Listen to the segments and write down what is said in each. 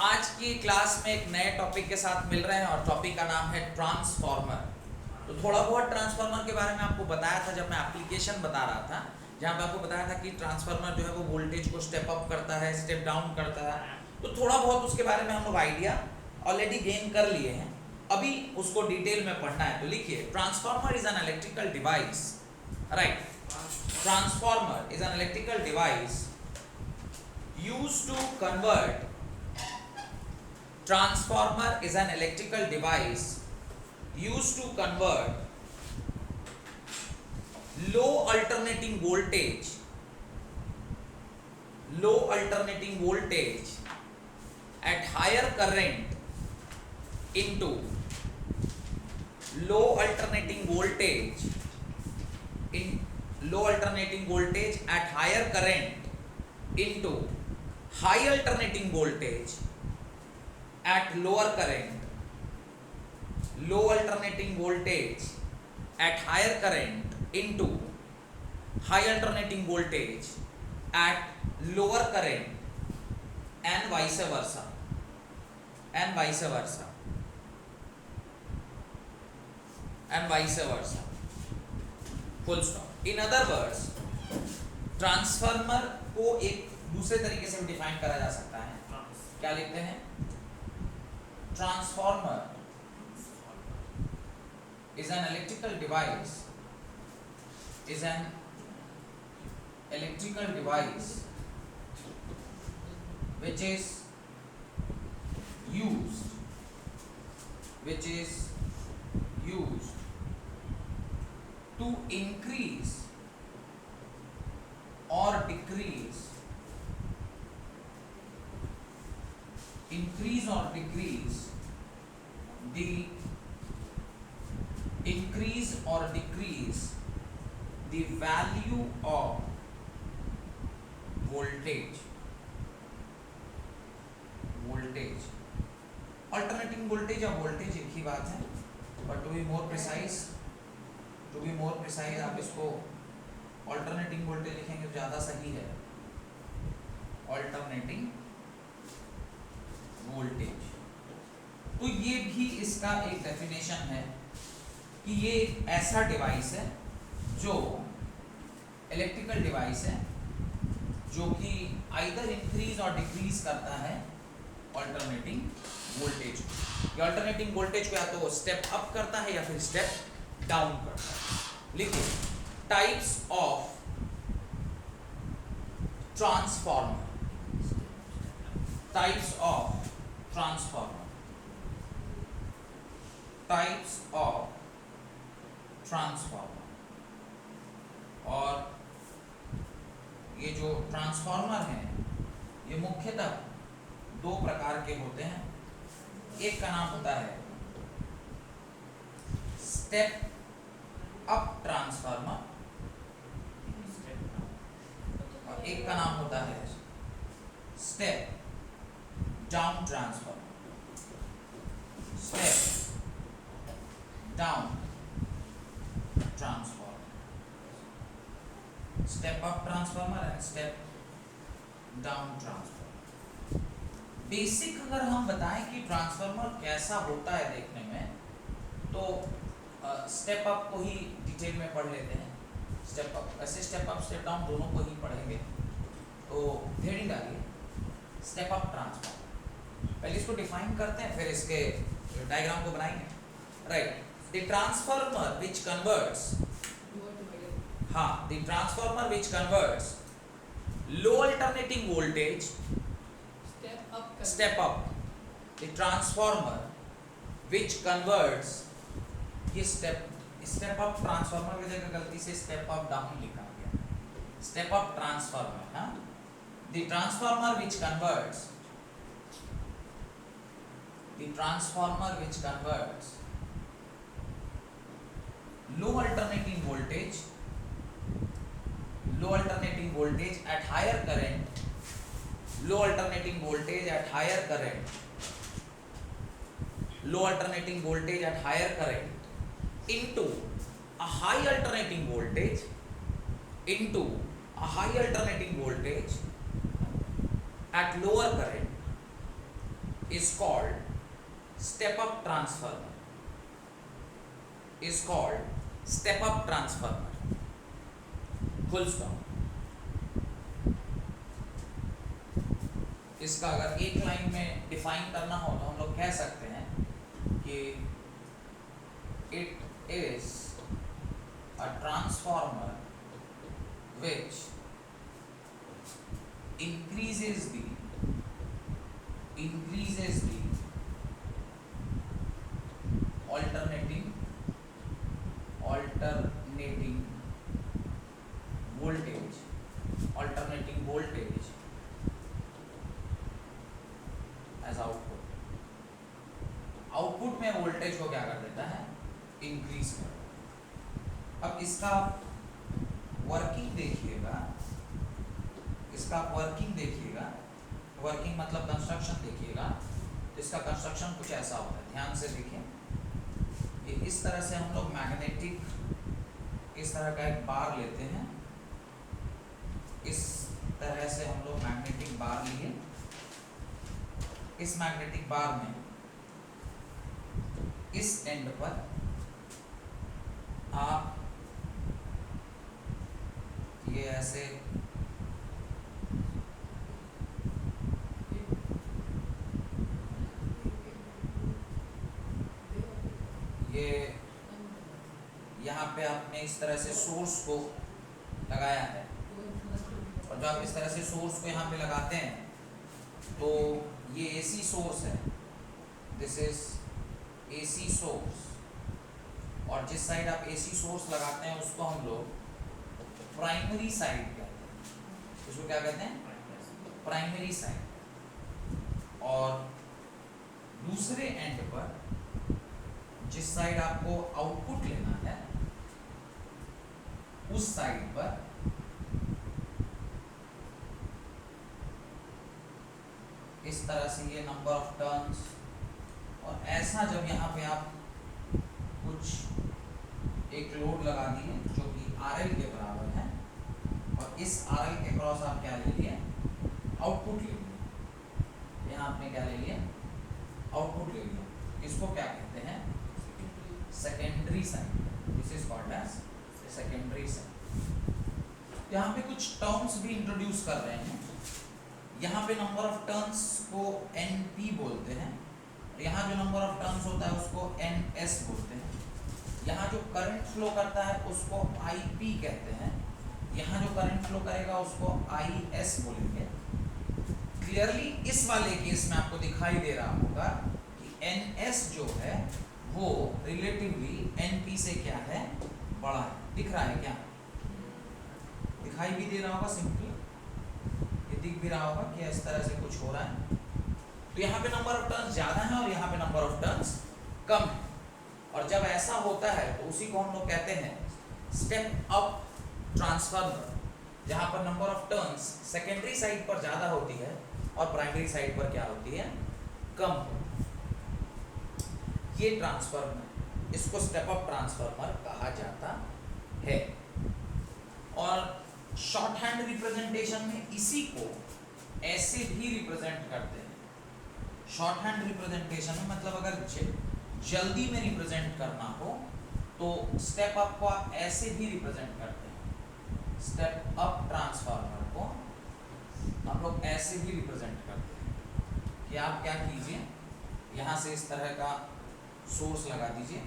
आज की क्लास में एक नए टॉपिक के साथ मिल रहे हैं और टॉपिक का नाम है ट्रांसफॉर्मर। तो थोड़ा बहुत ट्रांसफॉर्मर के बारे में आपको बताया था जब मैं एप्लीकेशन बता रहा था, जहाँ पे आपको बताया था कि ट्रांसफॉर्मर जो है वो वोल्टेज को स्टेप अप करता है, स्टेप डाउन करता है। तो थोड़ा बहुत उसके बारे में हम लोग आइडिया ऑलरेडी गेन कर लिए हैं, अभी उसको डिटेल में पढ़ना है। तो लिखिए, transformer is an electrical device, right. Transformer is an electrical device used to convert transformer is an electrical device used to convert low alternating voltage at higher current into low alternating voltage at higher current into high alternating voltage at lower current, low alternating voltage at higher current into high alternating voltage at lower current and vice versa, full stop. In other words, transformer को एक दूसरे तरीके से define करा जा सकता है। क्या लिखते हैं? Transformer is an electrical device which is used to increase or decrease the value of voltage. Alternating voltage और voltage एक ही बात है, but to be more precise आप इसको alternating voltage लिखेंगे तो ज़्यादा सही है। alternating voltage, तो ये भी इसका एक डेफिनेशन है कि ये एक ऐसा डिवाइस है जो इलेक्ट्रिकल डिवाइस है जो कि आइदर इंक्रीज और डिक्रीज करता है अल्टरनेटिंग वोल्टेज को। ये अल्टरनेटिंग वोल्टेज को या तो स्टेप अप करता है या फिर स्टेप डाउन करता है। लिखिए, टाइप्स ऑफ ट्रांसफॉर्मर, और ये जो ट्रांसफॉर्मर हैं ये मुख्यतः दो प्रकार के होते हैं। एक का नाम होता है स्टेप अप ट्रांसफार्मर और एक का नाम होता है step down transformer. Step down transformer, step up transformer and step down transformer. Basic अगर हम बताएं कि ट्रांसफार्मर कैसा होता है देखने में, तो स्टेप अप को ही डिटेल में पढ़ लेते हैं। स्टेप अप, ऐसे स्टेप अप स्टेप डाउन दोनों को ही पढ़ेंगे, तो हेडिंग डालिए स्टेप अप ट्रांसफार्मर। पहले इसको डिफाइन करते हैं, फिर इसके डायग्राम को बनाएंगे। Right, the transformer which converts low alternating voltage step up, the transformer which converts, ये step up ट्रांसफार्मर की जगह गलती से step up डाउन लिखा गया, step up ट्रांसफार्मर। हाँ, the transformer which converts low alternating voltage at higher current into a high alternating voltage at lower current is called step up transformer, is called step up transformer, full stop। इसका अगर एक line में define करना हो तो हम लोग कह सकते हैं कि it is a transformer which increases the alternating voltage as output। Output में वोल्टेज को क्या कर देता है, इंक्रीज कर। अब इसका वर्किंग देखिएगा, वर्किंग मतलब कंस्ट्रक्शन देखिएगा। तो इसका कंस्ट्रक्शन कुछ ऐसा होता है, ध्यान से देखिए। ये इस तरह से हम लोग मैग्नेटिक, इस तरह का एक बार लेते हैं, इस तरह से हम लोग मैग्नेटिक बार लिए। इस मैग्नेटिक बार में इस एंड पर आप ये ऐसे यहाँ पे आपने इस तरह से सोर्स को लगाया है, और जब आप इस तरह से सोर्स को यहाँ पे लगाते हैं तो ये एसी सोर्स है, दिस इज एसी सोर्स। और जिस साइड आप एसी सोर्स लगाते हैं उसको हम लोग प्राइमरी साइड कहते हैं। उसको क्या कहते हैं, प्राइमरी साइड। और दूसरे एंड पर जिस साइड आपको आउटपुट लेना है उस साइड पर इस तरह से ये नंबर ऑफ टर्न्स, और ऐसा जब यहाँ पे आप कुछ एक लोड लगा दिए जो कि RL के बराबर है, और इस RL के क्रॉस आप क्या ले लिए, आउटपुट ले लिए। यहाँ आपने क्या ले लिया, आउटपुट ले लिया। इसको क्या कहते हैं, secondary side. This is called as secondary side. यहाँ पे कुछ टर्म्स भी इंट्रोड्यूस कर रहे हैं। यहाँ पे नंबर ऑफ टर्न्स को NP बोलते हैं, यहाँ जो नंबर ऑफ टर्न्स होता है उसको NS बोलते हैं। यहाँ जो करंट फ्लो करता है उसको IP कहते हैं, यहाँ जो करंट फ्लो करेगा उसको IS बोलेंगे। क्लियरली इस वाले केस में आपको दिखाई दे रहा होगा कि NS जो है वो रिलेटिवली NP से क्या है, बड़ा है। दिख रहा है क्या, दिखाई भी दे रहा होगा, सिंपली ये दिख भी रहा होगा कि इस तरह से कुछ हो रहा है। तो यहाँ पे नंबर ऑफ टर्न्स ज्यादा है और यहाँ पे नंबर ऑफ टर्न्स कम है। और जब ऐसा होता है तो उसी को हम लोग कहते हैं स्टेप अप ट्रांसफार्मर, जहाँ पर number of turns secondary side पर ज्यादा होती है और प्राइमरी साइड पर क्या होती है, कम। ये ट्रांसफार्मर, इसको स्टेप अप ट्रांसफार्मर कहा जाता है। और शॉर्ट हैंड रिप्रेजेंटेशन में इसी को ऐसे भी रिप्रेजेंट करते हैं। शॉर्ट हैंड रिप्रेजेंटेशन में मतलब अगर जल्दी में रिप्रेजेंट करना हो तो स्टेप अप को आप ऐसे भी रिप्रेजेंट करते हैं। स्टेप अप ट्रांसफार्मर को हम लोग ऐसे भी रिप्रेजेंट करते हैं कि आप क्या कीजिए, यहाँ से इस तरह का सोर्स लगा दीजिए,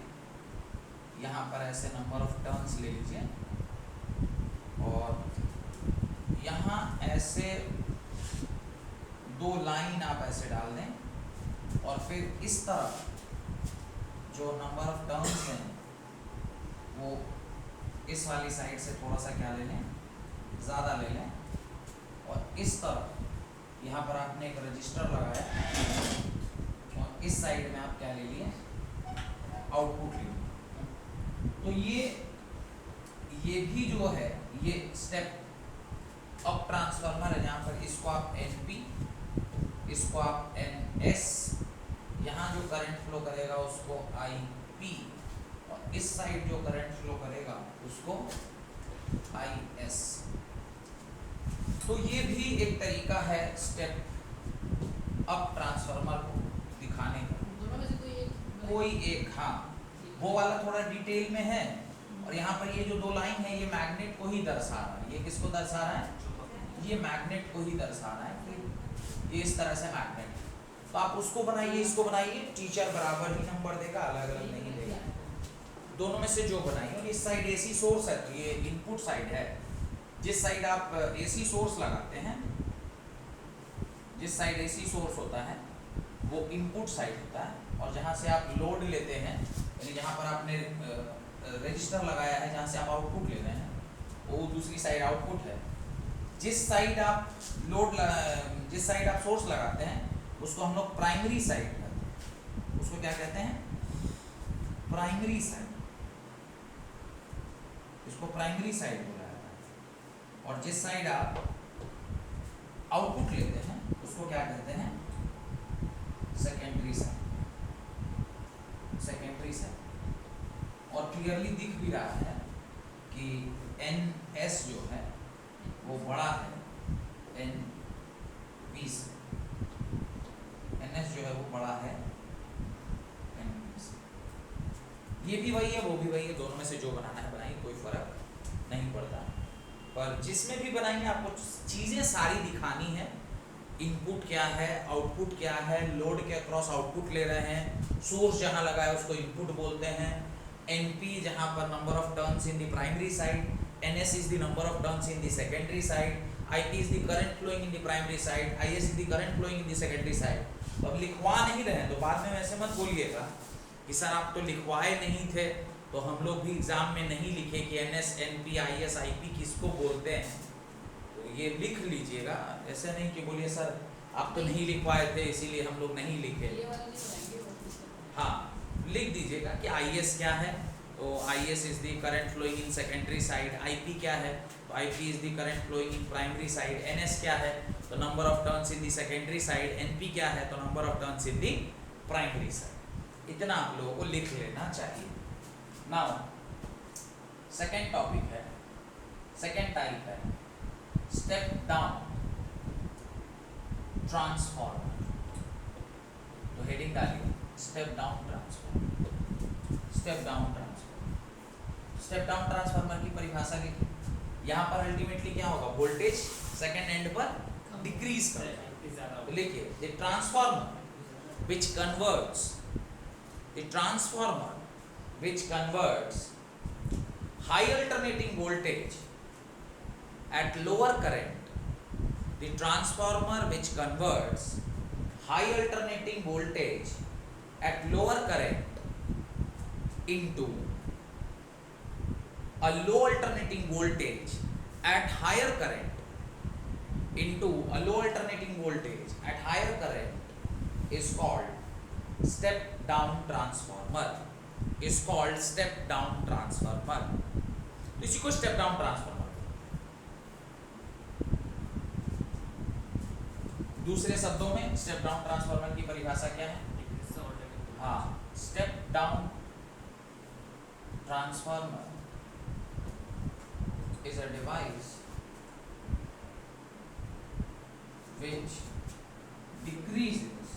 यहाँ पर ऐसे नंबर ऑफ टर्न्स ले लीजिए, और यहाँ ऐसे दो लाइन आप ऐसे डाल दें, और फिर इस तरफ जो नंबर ऑफ टर्न्स हैं वो इस वाली साइड से थोड़ा सा क्या ले लें, ज़्यादा ले लें, और इस तरफ यहाँ पर आपने एक रजिस्टर लगाया और इस साइड में आप क्या ले लिए, आउटपुट ले लिए। तो ये भी जो है ये स्टेप अप ट्रांसफार्मर है, जहाँ पर इसको आप NP, इसको आप NS, यहाँ जो करंट फ्लो करेगा उसको IP, और इस साइड जो करंट फ्लो करेगा उसको IS। तो ये भी एक तरीका है स्टेप अप ट्रांसफार्मर को कोई एक, हाँ वो वाला थोड़ा डिटेल में है। और यहाँ पर ये जो दो लाइन है ये मैग्नेट को ही दर्शा रहा है। ये किसको दर्शा रहा है? ये मैग्नेट को ही दर्शा रहा है कि ये इस तरह से मैग्नेट। तो आप उसको बनाइए, इसको बनाइए, टीचर बराबर ही नंबर देगा, अलग अलग नहीं देगा। दोनों में से जो बनाइए। और इस साइड एसी सोर्स है तो ये इनपुट साइड है। जिस साइड आप एसी सोर्स लगाते हैं, जिस साइड एसी सोर्स होता है वो इनपुट साइड होता है। और जहाँ से आप लोड लेते हैं, यानी जहाँ पर आपने रजिस्टर लगाया है, जहाँ से आप आउटपुट ले रहे हैं, वो दूसरी साइड आउटपुट है। जिस साइड आप जिस साइड आप सोर्स लगाते हैं उसको हम लोग प्राइमरी साइड कहते हैं। उसको क्या कहते हैं? Primary side. इसको प्राइमरी साइड बोला जाता है। और जिस साइड आप आउटपुट लेते हैं उसको क्या कहते हैं? Secondary side. Secondary side. और क्लियरली दिख भी रहा है कि NS जो है वो बड़ा है NP से। NS जो है वो बड़ा है NP से। ये भी वही है, वो भी वही है। दोनों में से जो बनाना है बनाइए, कोई फर्क नहीं पड़ता। पर जिसमें भी बनाइए आपको चीज़ें सारी दिखानी है। इनपुट क्या है, आउटपुट क्या है, लोड के अक्रॉस आउटपुट ले रहे हैं, सोर्स जहाँ लगा है उसको इनपुट बोलते हैं, NP जहाँ पर number of turns in the primary side, NS is the number of turns in the secondary side, IP is the current flowing in the primary side, IS is the current flowing in the secondary side. तो अब लिखवा नहीं रहे हैं तो बाद में वैसे मत बोलिएगा कि सर आप तो लिखवाए नहीं थे, तो हम लोग भी एग्जाम में नहीं लिखे कि NS, NP, IS, IP किसको बोलते हैं। तो ये लिख लीजिएगा, ऐसे नहीं कि बोलिए सर आप तो नहीं लिखवाए थे इसीलिए हम लोग नहीं लिखे। हाँ, लिख दीजिएगा कि IS क्या है, तो IS is the current flowing in secondary side. IP क्या है, तो IP is the current flowing in primary side. NS क्या है, तो number of turns in the secondary side. NP क्या है, तो number of turns in the primary side. इतना आप लोगों को लिख लेना चाहिए। नाउ सेकेंड टॉपिक है, सेकेंड टाइप है स्टेप डाउन ट्रांसफॉर्मर। तो हेडिंग डालिए step down transformer. Step down transformer. Step down transformer की परिभाषा लिखिए। यहाँ पर अल्टीमेटली क्या होगा, वोल्टेज सेकेंड एंड पर डिक्रीज करेगा। तो लिखिए the transformer which converts, the transformer which converts high alternating voltage at lower current, the transformer which converts high alternating voltage at lower current into a low alternating voltage at higher current into a low alternating voltage at higher current is called step down transformer, is called step down transformer। तो इसी को step down transformer. दूसरे शब्दों में step down transformer की परिभाषा क्या है? हाँ, step down transformer is a device which decreases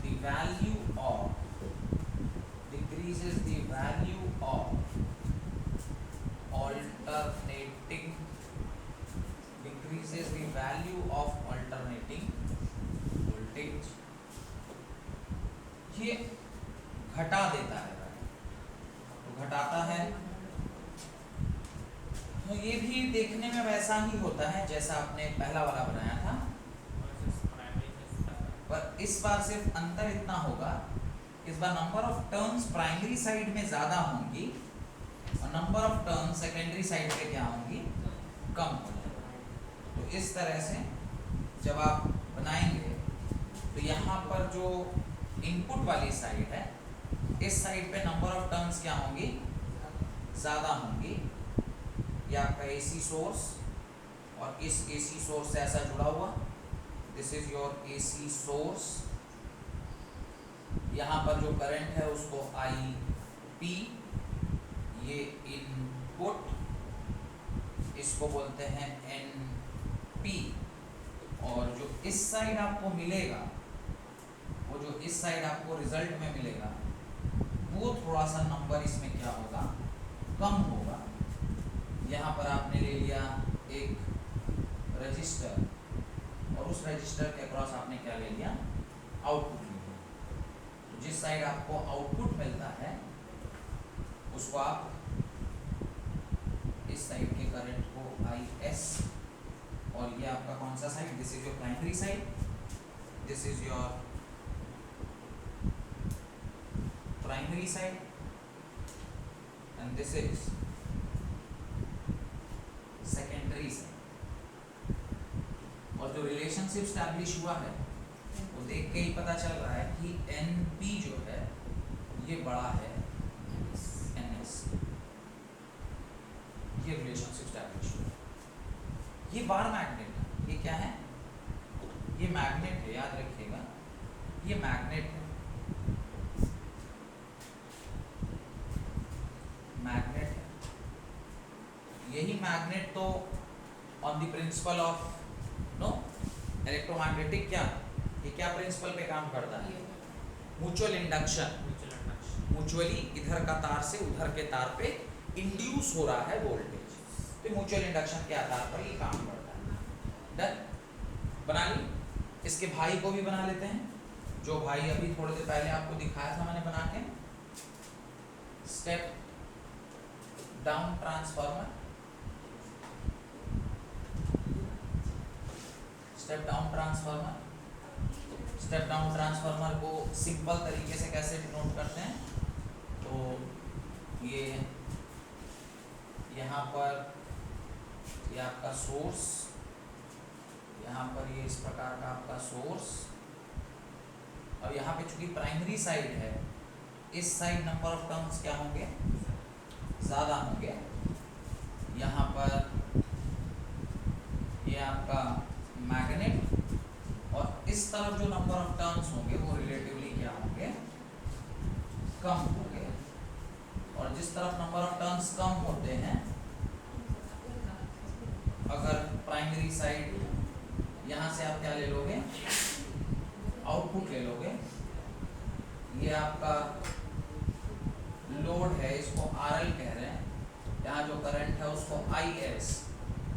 the value of alternating voltage। ये घटा देता है, तो घटाता है। तो ये भी देखने में वैसा ही होता है जैसा आपने पहला वाला बनाया था, पर इस बार सिर्फ अंतर इतना होगा, इस बार number of turns primary side में ज्यादा होंगी और number of turns secondary side पे क्या होंगी, कम हो जाएगी। तो इस तरह से जब आप बनाएंगे तो यहाँ पर जो इनपुट वाली साइड है, इस साइड पे नंबर ऑफ टर्न्स क्या होंगी, ज़्यादा होंगी। ये आपका AC सोर्स और इस AC सोर्स से ऐसा जुड़ा हुआ, this is your AC source. यहाँ पर जो करंट है उसको IP, ये इनपुट, इसको बोलते हैं NP। और जो इस इस साइड आपको मिलेगा, वो जो इस साइड आपको रिजल्ट में मिलेगा वो थोड़ा सा नंबर इसमें क्या होगा, कम होगा। यहाँ पर आपने ले लिया एक रजिस्टर और उस रजिस्टर के अक्रॉस आपने क्या ले लिया, आउटपुट ले लिया। तो जिस साइड आपको आउटपुट मिलता है उसको आप इस साइड के करंट को IS, और ये आपका कौन सा side, this is your primary side, this is your primary side and this is secondary side. और जो रिलेशनशिप स्टैब्लिश हुआ है वो देख के ही पता चल रहा है कि NP जो है ये बड़ा है NS। ये रिलेशनशिप स्टैब्लिश हुआ। ये बार मैग्नेट है, ये क्या है, ये मैग्नेट है, याद रखिएगा ये मैग्नेट है, मैग्नेट है। यही मैग्नेट तो on the principle of no electromagnetic, क्या ये क्या प्रिंसिपल पे काम करता है, म्यूचुअल इंडक्शन। म्यूचुअली इधर का तार से उधर के तार पे इंड्यूस हो रहा है वोल्टेज, तो म्यूचुअल इंडक्शन के आधार पर ये काम करता है। डन, बना ली। इसके भाई को भी बना लेते हैं, जो भाई अभी थोड़ी देर पहले आपको दिखाया था मैंने बना के। Step down transformer, step down transformer. Step down transformer को सिंपल तरीके से कैसे डिनोट करते हैं, तो ये यहाँ पर ये आपका सोर्स, यहाँ पर ये इस प्रकार का आपका सोर्स, और यहाँ पे चूंकि प्राइमरी साइड है, इस साइड नंबर ऑफ टर्न्स क्या होंगे, ज़्यादा होंगे। यहाँ पर ये आपका मैग्नेट, और इस तरफ जो नंबर ऑफ टर्न्स होंगे वो रिलेटिवली क्या होंगे, कम होंगे। और जिस तरफ नंबर ऑफ टर्न्स कम होते हैं, अगर प्राइमरी साइड, यहाँ से आप क्या ले लोगे, आउटपुट ले लोगे। ये आपका लोड है, इसको RL कह रहे हैं, यहाँ जो करंट है उसको IS,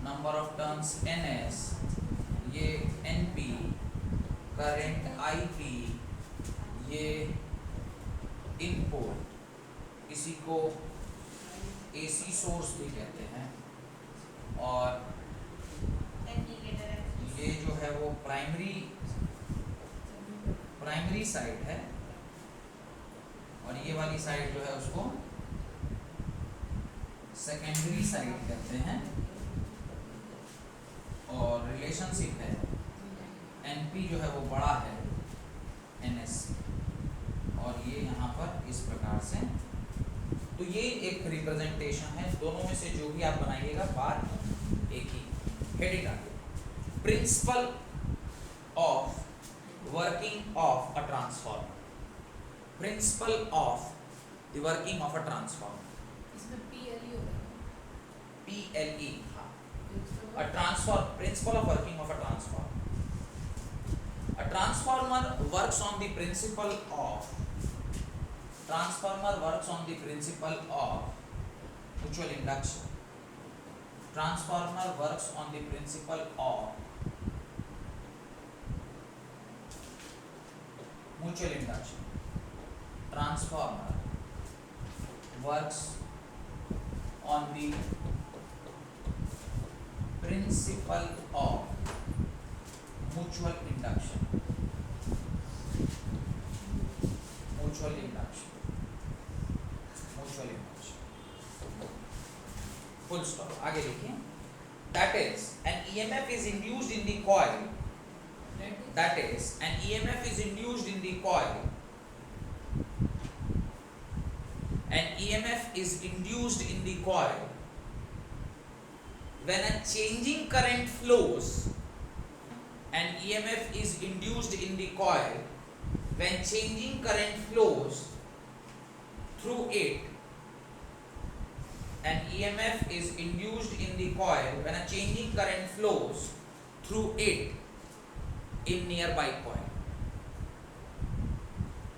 number of turns NS, ये NP, करंट IP, ये इनपुट, इसी को AC सोर्स भी कहते हैं, और ये जो है वो प्राइमरी साइड है, और ये वाली साइड जो है उसको सेकेंडरी साइड कहते हैं। और रिलेशनशिप है, NP जो है वो बड़ा है NS, और ये यहाँ पर इस प्रकार से। तो ये एक रिप्रेजेंटेशन है, दोनों में से जो भी आप बनाइएगा बात एक ही। हेडिंग आगे, principle of working of a transformer. Principle of the working of a transformer, इसमें PLE होगा, PLE, हाँ, a transform principle of working of a transformer. A transformer works on the principle of mutual induction. Transformer works on the principle of mutual induction. Transformer works on the principle of mutual induction. Mutual induction. Mutual induction. Full stop. आगे लिखिए. That is, an EMF is induced in the coil. That is, an EMF is induced in the coil. An EMF is induced in the coil when a changing current flows. An EMF is induced in the coil when changing current flows through it. An EMF is induced in the coil when a changing current flows through it in nearby coil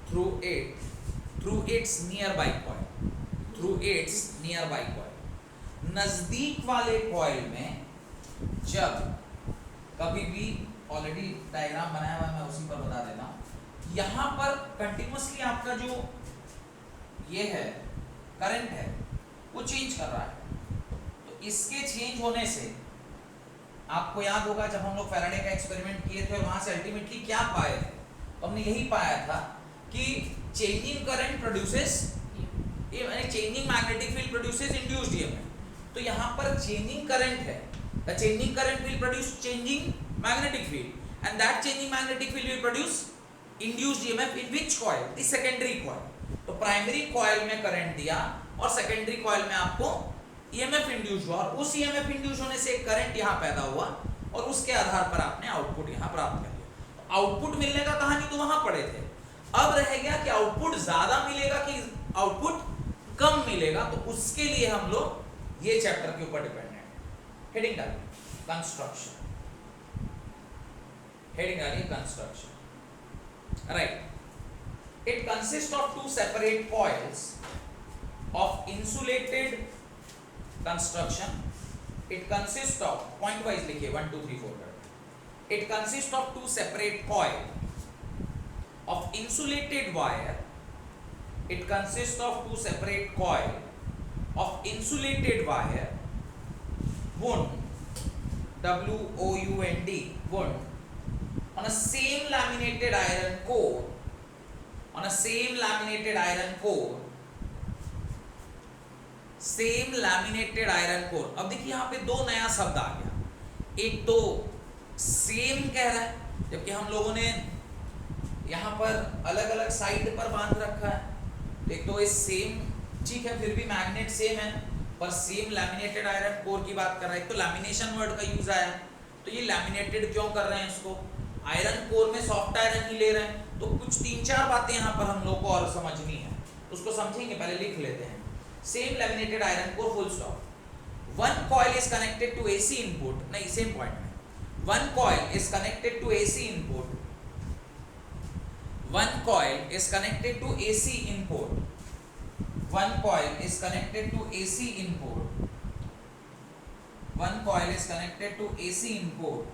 through its nearby coil। नजदीक वाले coil में जब कभी भी, already diagram बनाया हुआ है मैं उसी पर बता देता हूं, यहां पर कंटिन्यूअसली आपका जो ये है करंट है वो चेंज कर रहा है। तो इसके चेंज होने से आपको याद होगा जब हम लोग फैराडे का एक्सपेरिमेंट किए थे और वहां से अल्टीमेटली क्या पाए थे, तो हमने यही पाया था कि changing current produces, changing magnetic field produces induced EMF. तो यहाँ पर चेंजिंग करंट है, the changing current will produce changing magnetic field and that changing magnetic field will produce induced EMF in which coil, the secondary coil. तो primary coil में current दिया और secondary coil में आपको ईएमएफ इंड्यूस हुआ, और उस ईएमएफ इंड्यूस होने से करंट यहाँ पैदा हुआ और उसके आधार पर आपने आउटपुट यहाँ प्राप्त कर लिया। आउटपुट मिलने का कहानी तो वहां पढ़े थे, अब रह गया कि आउटपुट ज्यादा मिलेगा कि आउटपुट कम मिलेगा। तो उसके लिए हम लोग ये चैप्टर के ऊपर डिपेंडेंट है। हेडिंग डालिए कंस्ट्रक्शन, हेडिंग डालिए construction. Right, it consist of two separate coils of insulated construction. It consist of, point wise लिखिए 1 2 3 4 कर। It consist of two separate coil of insulated wire. It consists of two separate coil of insulated wire wound, W-O-U-N-D, wound on a same laminated iron core, on a same laminated iron core, same laminated iron core। अब देखिए यहाँ पे दो नया शब्द आ गया, एक तो सेम कह रहा है जबकि हम लोगों ने यहाँ पर अलग अलग साइड पर बांध रखा है। एक तो ये सेम, ठीक है, फिर भी मैग्नेट सेम है पर सेम लैमिनेटेड आयरन कोर की बात कर रहा है। एक तो लैमिनेशन वर्ड का यूज आया, तो ये लैमिनेटेड क्यों कर रहे हैं इसको, आयरन कोर में सॉफ्ट आयरन ही ले रहे हैं। तो कुछ 3-4 बातें यहाँ पर हम लोग को और समझनी है, उसको समझेंगे, पहले लिख लेते हैं। Same laminated iron core, full stop. One coil is connected to AC input, नहीं सेम पॉइंट में, one coil is connected to AC input, one coil is connected to AC input, one coil is connected to AC input, one coil is connected to AC input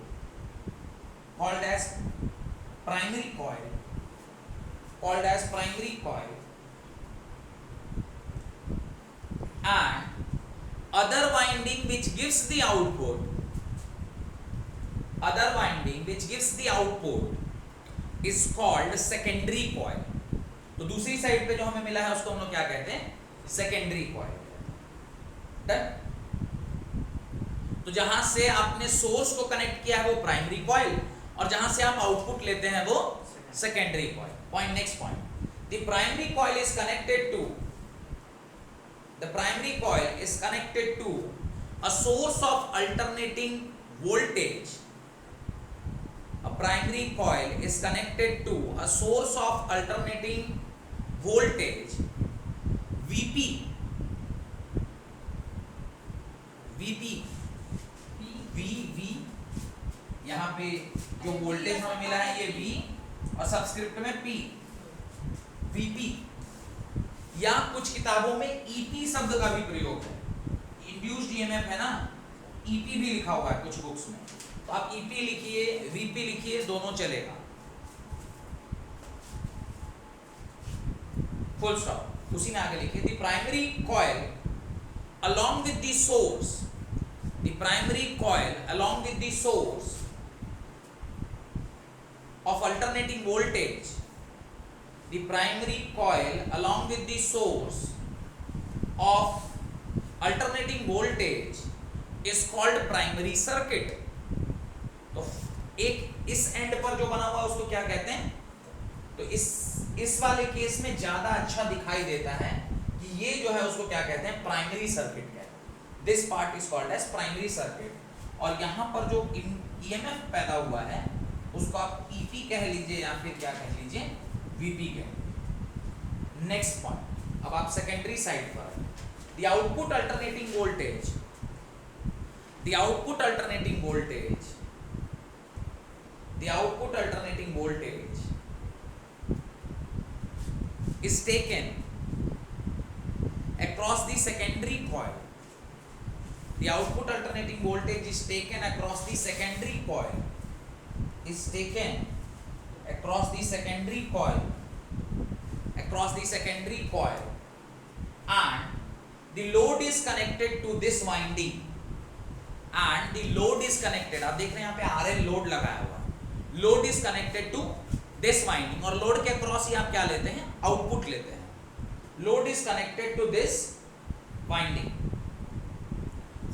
called as primary coil, called as primary coil, and other winding which gives the output, other winding which gives the output is called secondary coil। तो दूसरी side पे जो हमें मिला है उसको हम लोग क्या कहते हैं, सेकेंडरी कॉइल। डन। तो जहां से आपने सोर्स को कनेक्ट किया है वो प्राइमरी कॉइल, और जहां से आप आउटपुट लेते हैं वो secondary coil. Point, next point, the primary coil is connected to, the primary coil is connected to a source of alternating voltage. A primary coil is connected to a source of alternating voltage VP, यहाँ पे जो voltage हमें मिला है ये V और subscript में P, VP, या कुछ किताबों में EP शब्द का भी प्रयोग है। इंड्यूस्ड ईएमएफ है ना, EP भी लिखा हुआ है कुछ बुक्स में, तो आप EP लिखिए, VP लिखिए, दोनों चलेगा, फुल स्टॉप। उसी में आगे लिखिए, the primary coil along with the source, the primary coil along with the source of alternating voltage, the primary coil along with the source of alternating voltage is called primary circuit। तो एक इस and पर जो बना हुआ है उसको क्या कहते हैं, तो इस वाले केस में ज्यादा अच्छा दिखाई देता है कि ये जो है उसको क्या कहते हैं, प्राइमरी सर्किट कहते हैं। This part is called as primary circuit. और यहाँ पर जो ईएमएफ पैदा हुआ है उसको आप ईपी कह लीजिए या फिर क्या कह लीजिए, वीपी कह लीजिए। नेक्स्ट पॉइंट, अब आप सेकेंडरी साइड पर, the output alternating voltage, the output alternating voltage, the output the output alternating voltage is taken across the secondary coil, is taken across the secondary coil, and the load is connected to this winding, and the load is connected, आप देख रहे हैं यहाँ पे RL load लगाया हुआ, load is connected to this winding, और लोड के अक्रॉस ही आप क्या लेते हैं, आउटपुट लेते हैं, load is connected to this winding,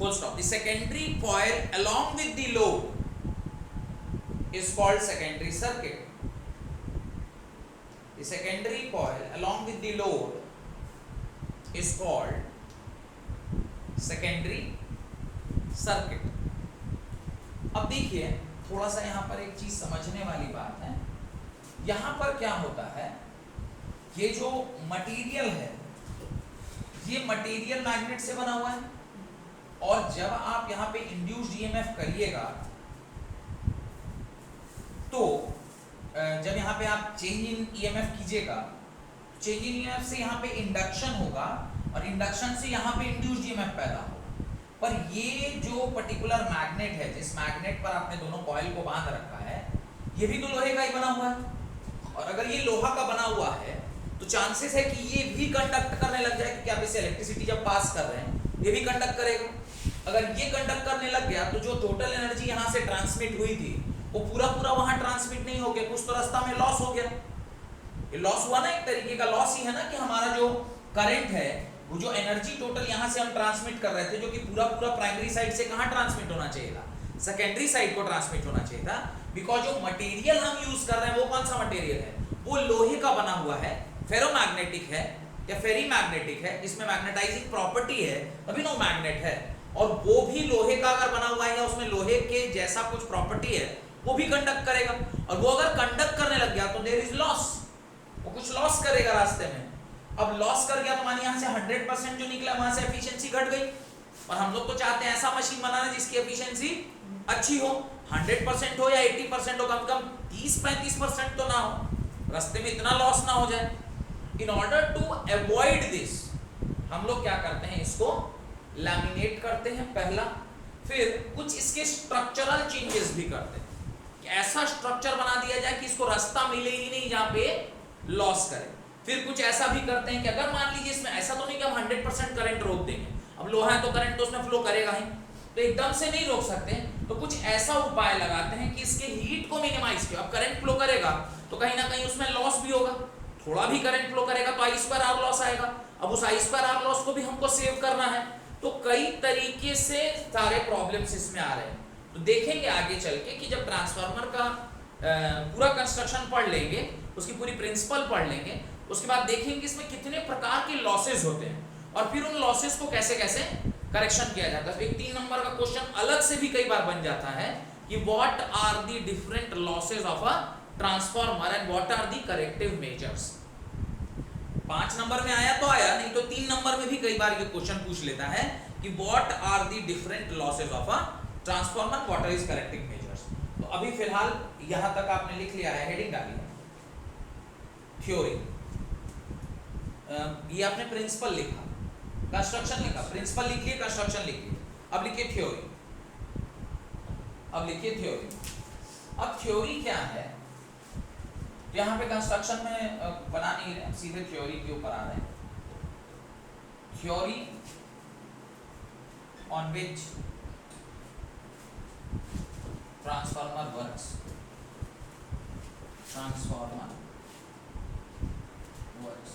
full stop. The secondary coil along with the load is called secondary circuit. The secondary coil along with the load is called secondary circuit. अब देखिए थोड़ा सा यहाँ पर एक चीज समझने वाली बात है, यहाँ पर क्या होता है, ये जो मटेरियल है ये मटेरियल मैग्नेट से बना हुआ है, और जब आप यहाँ पे इंड्यूस्ड ईएमएफ करिएगा तो जब यहाँ पे आप चेंज इन ईएमएफ कीजिएगा, चेंज इन ईएमएफ से यहाँ पे इंडक्शन होगा और इंडक्शन से यहाँ पे इंड्यूस्ड ईएमएफ पैदा होगा। पर ये जो पर्टिकुलर मैग्नेट है, जिस मैग्नेट पर आपने दोनों कॉइल को बांध रखा है, ये भी तो लोहे का ही बना हुआ है, और अगर ये लोहा का बना हुआ है तो चांसेस है कि ये भी कंडक्ट करने लग जाए, क्योंकि आप इसे इलेक्ट्रिसिटी जब पास कर रहे हैं ये भी कंडक्ट करेगा। अगर ये कंडक्ट करने लग गया तो जो टोटल एनर्जी यहाँ से ट्रांसमिट हुई थी वो पूरा वहां ट्रांसमिट नहीं हो गया, कुछ तो रास्ता में लॉस हो गया। ये लॉस हुआ ना, एक तरीके का लॉस ही है ना, कि हमारा जो करंट है, वो जो एनर्जी टोटल यहाँ से हम ट्रांसमिट कर रहे थे, जो कि पूरा प्राइमरी साइड से कहाँ ट्रांसमिट होना चाहिए था, सेकेंडरी साइड को ट्रांसमिट होना चाहिए था। बिकॉज जो मटेरियल हम यूज कर रहे हैं वो कौन सा मटेरियल है, वो लोहे का बना हुआ है, फेरोमैग्नेटिक है या फेरी मैग्नेटिक है, जिसमें मैग्नेटाइजिंग प्रॉपर्टी है, तभी नो मैग्नेट है, और वो भी लोहे का अगर बना हुआ है या उसमें लोहे के जैसा कुछ प्रॉपर्टी है, वो भी कंडक्ट करेगा। और वो अगर कंडक्ट करने लग गया तो देयर इज लॉस, वो कुछ लॉस करेगा रास्ते में। अब लॉस कर गया तो मानिए यहाँ से 100% जो निकला वहां से एफिशिएंसी घट गई, और हम लोग तो चाहते हैं ऐसा मशीन बनाना जिसकी एफिशिएंसी अच्छी हो, 100% हो या 80% हो, कम से कम 30-35% तो ना हो, रास्ते में इतना लॉस ना हो जाए। In order to avoid this हम लोग क्या करते हैं, इसको लैमिनेट करते हैं पहला, फिर कुछ इसके स्ट्रक्चरल चेंजेस भी करते हैं कि ऐसा स्ट्रक्चर बना दिया जाए कि इसको रास्ता मिले ही नहीं जहां पे लॉस करे। फिर कुछ ऐसा भी करते हैं कि अगर मान लीजिए इसमें ऐसा तो नहीं कि हम 100% करंट रोक देंगे, अब लोहा है तो करंट तो उसमें फ्लो करेगा ही, तो एकदम से नहीं रोक सकते, तो कुछ ऐसा उपाय लगाते हैं कि इसके हीट को मिनिमाइज किया। अब करंट फ्लो करेगा तो कहीं ना कहीं उसमें लॉस भी होगा, थोड़ा भी करंट फ्लो करेगा तो I2R लॉस आएगा, अब उस I2R लॉस को भी हमको सेव करना है। तो कई तरीके से सारे प्रॉब्लम्स इसमें आ रहे हैं, तो देखेंगे आगे चल के कि जब ट्रांसफार्मर का पूरा कंस्ट्रक्शन पढ़ लेंगे, उसकी पूरी प्रिंसिपल पढ़ लेंगे, उसके बाद देखेंगे इसमें कितने प्रकार के लॉसेस होते हैं और फिर उन लॉसेस को कैसे कैसे करेक्शन किया जाता है। तो एक 3 नंबर का क्वेश्चन अलग से भी कई बार बन जाता है कि what are the different losses of a transformer and what are the corrective measures. 5 नंबर में आया तो आया, नहीं तो 3 नंबर में भी कई बार ये क्वेश्चन पूछ लेता है कि what are the different losses of a transformer, what are is corrective measures. तो अभी फिलहाल यहां तक आपने लिख लिया है, हेडिंग डाली है थ्योरी, ये आपने प्रिंसिपल लिखा, कंस्ट्रक्शन लिखा, प्रिंसिपल लिख लिए, कंस्ट्रक्शन लिख लिए, अब लिखिए थ्योरी। अब लिखिए थ्योरी। अब थ्योरी क्या है, यहाँ पे कंस्ट्रक्शन में बना नहीं रहे, सीधे थ्योरी के ऊपर आ रहे हैं। Theory on which transformer works, transformer works,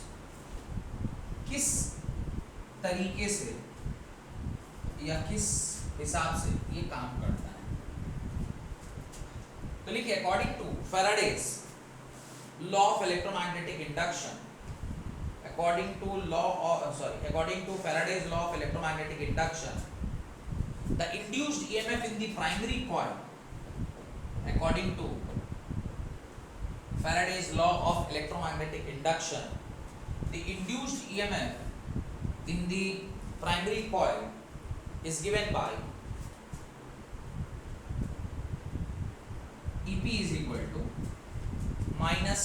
किस तरीके से या किस हिसाब से ये काम करता है। तो लिखिए according to Faraday's law of electromagnetic induction, according to Faraday's law of electromagnetic induction, the induced EMF in the primary coil, according to Faraday's law of electromagnetic induction, the induced EMF in the primary coil is given by EP is equal to minus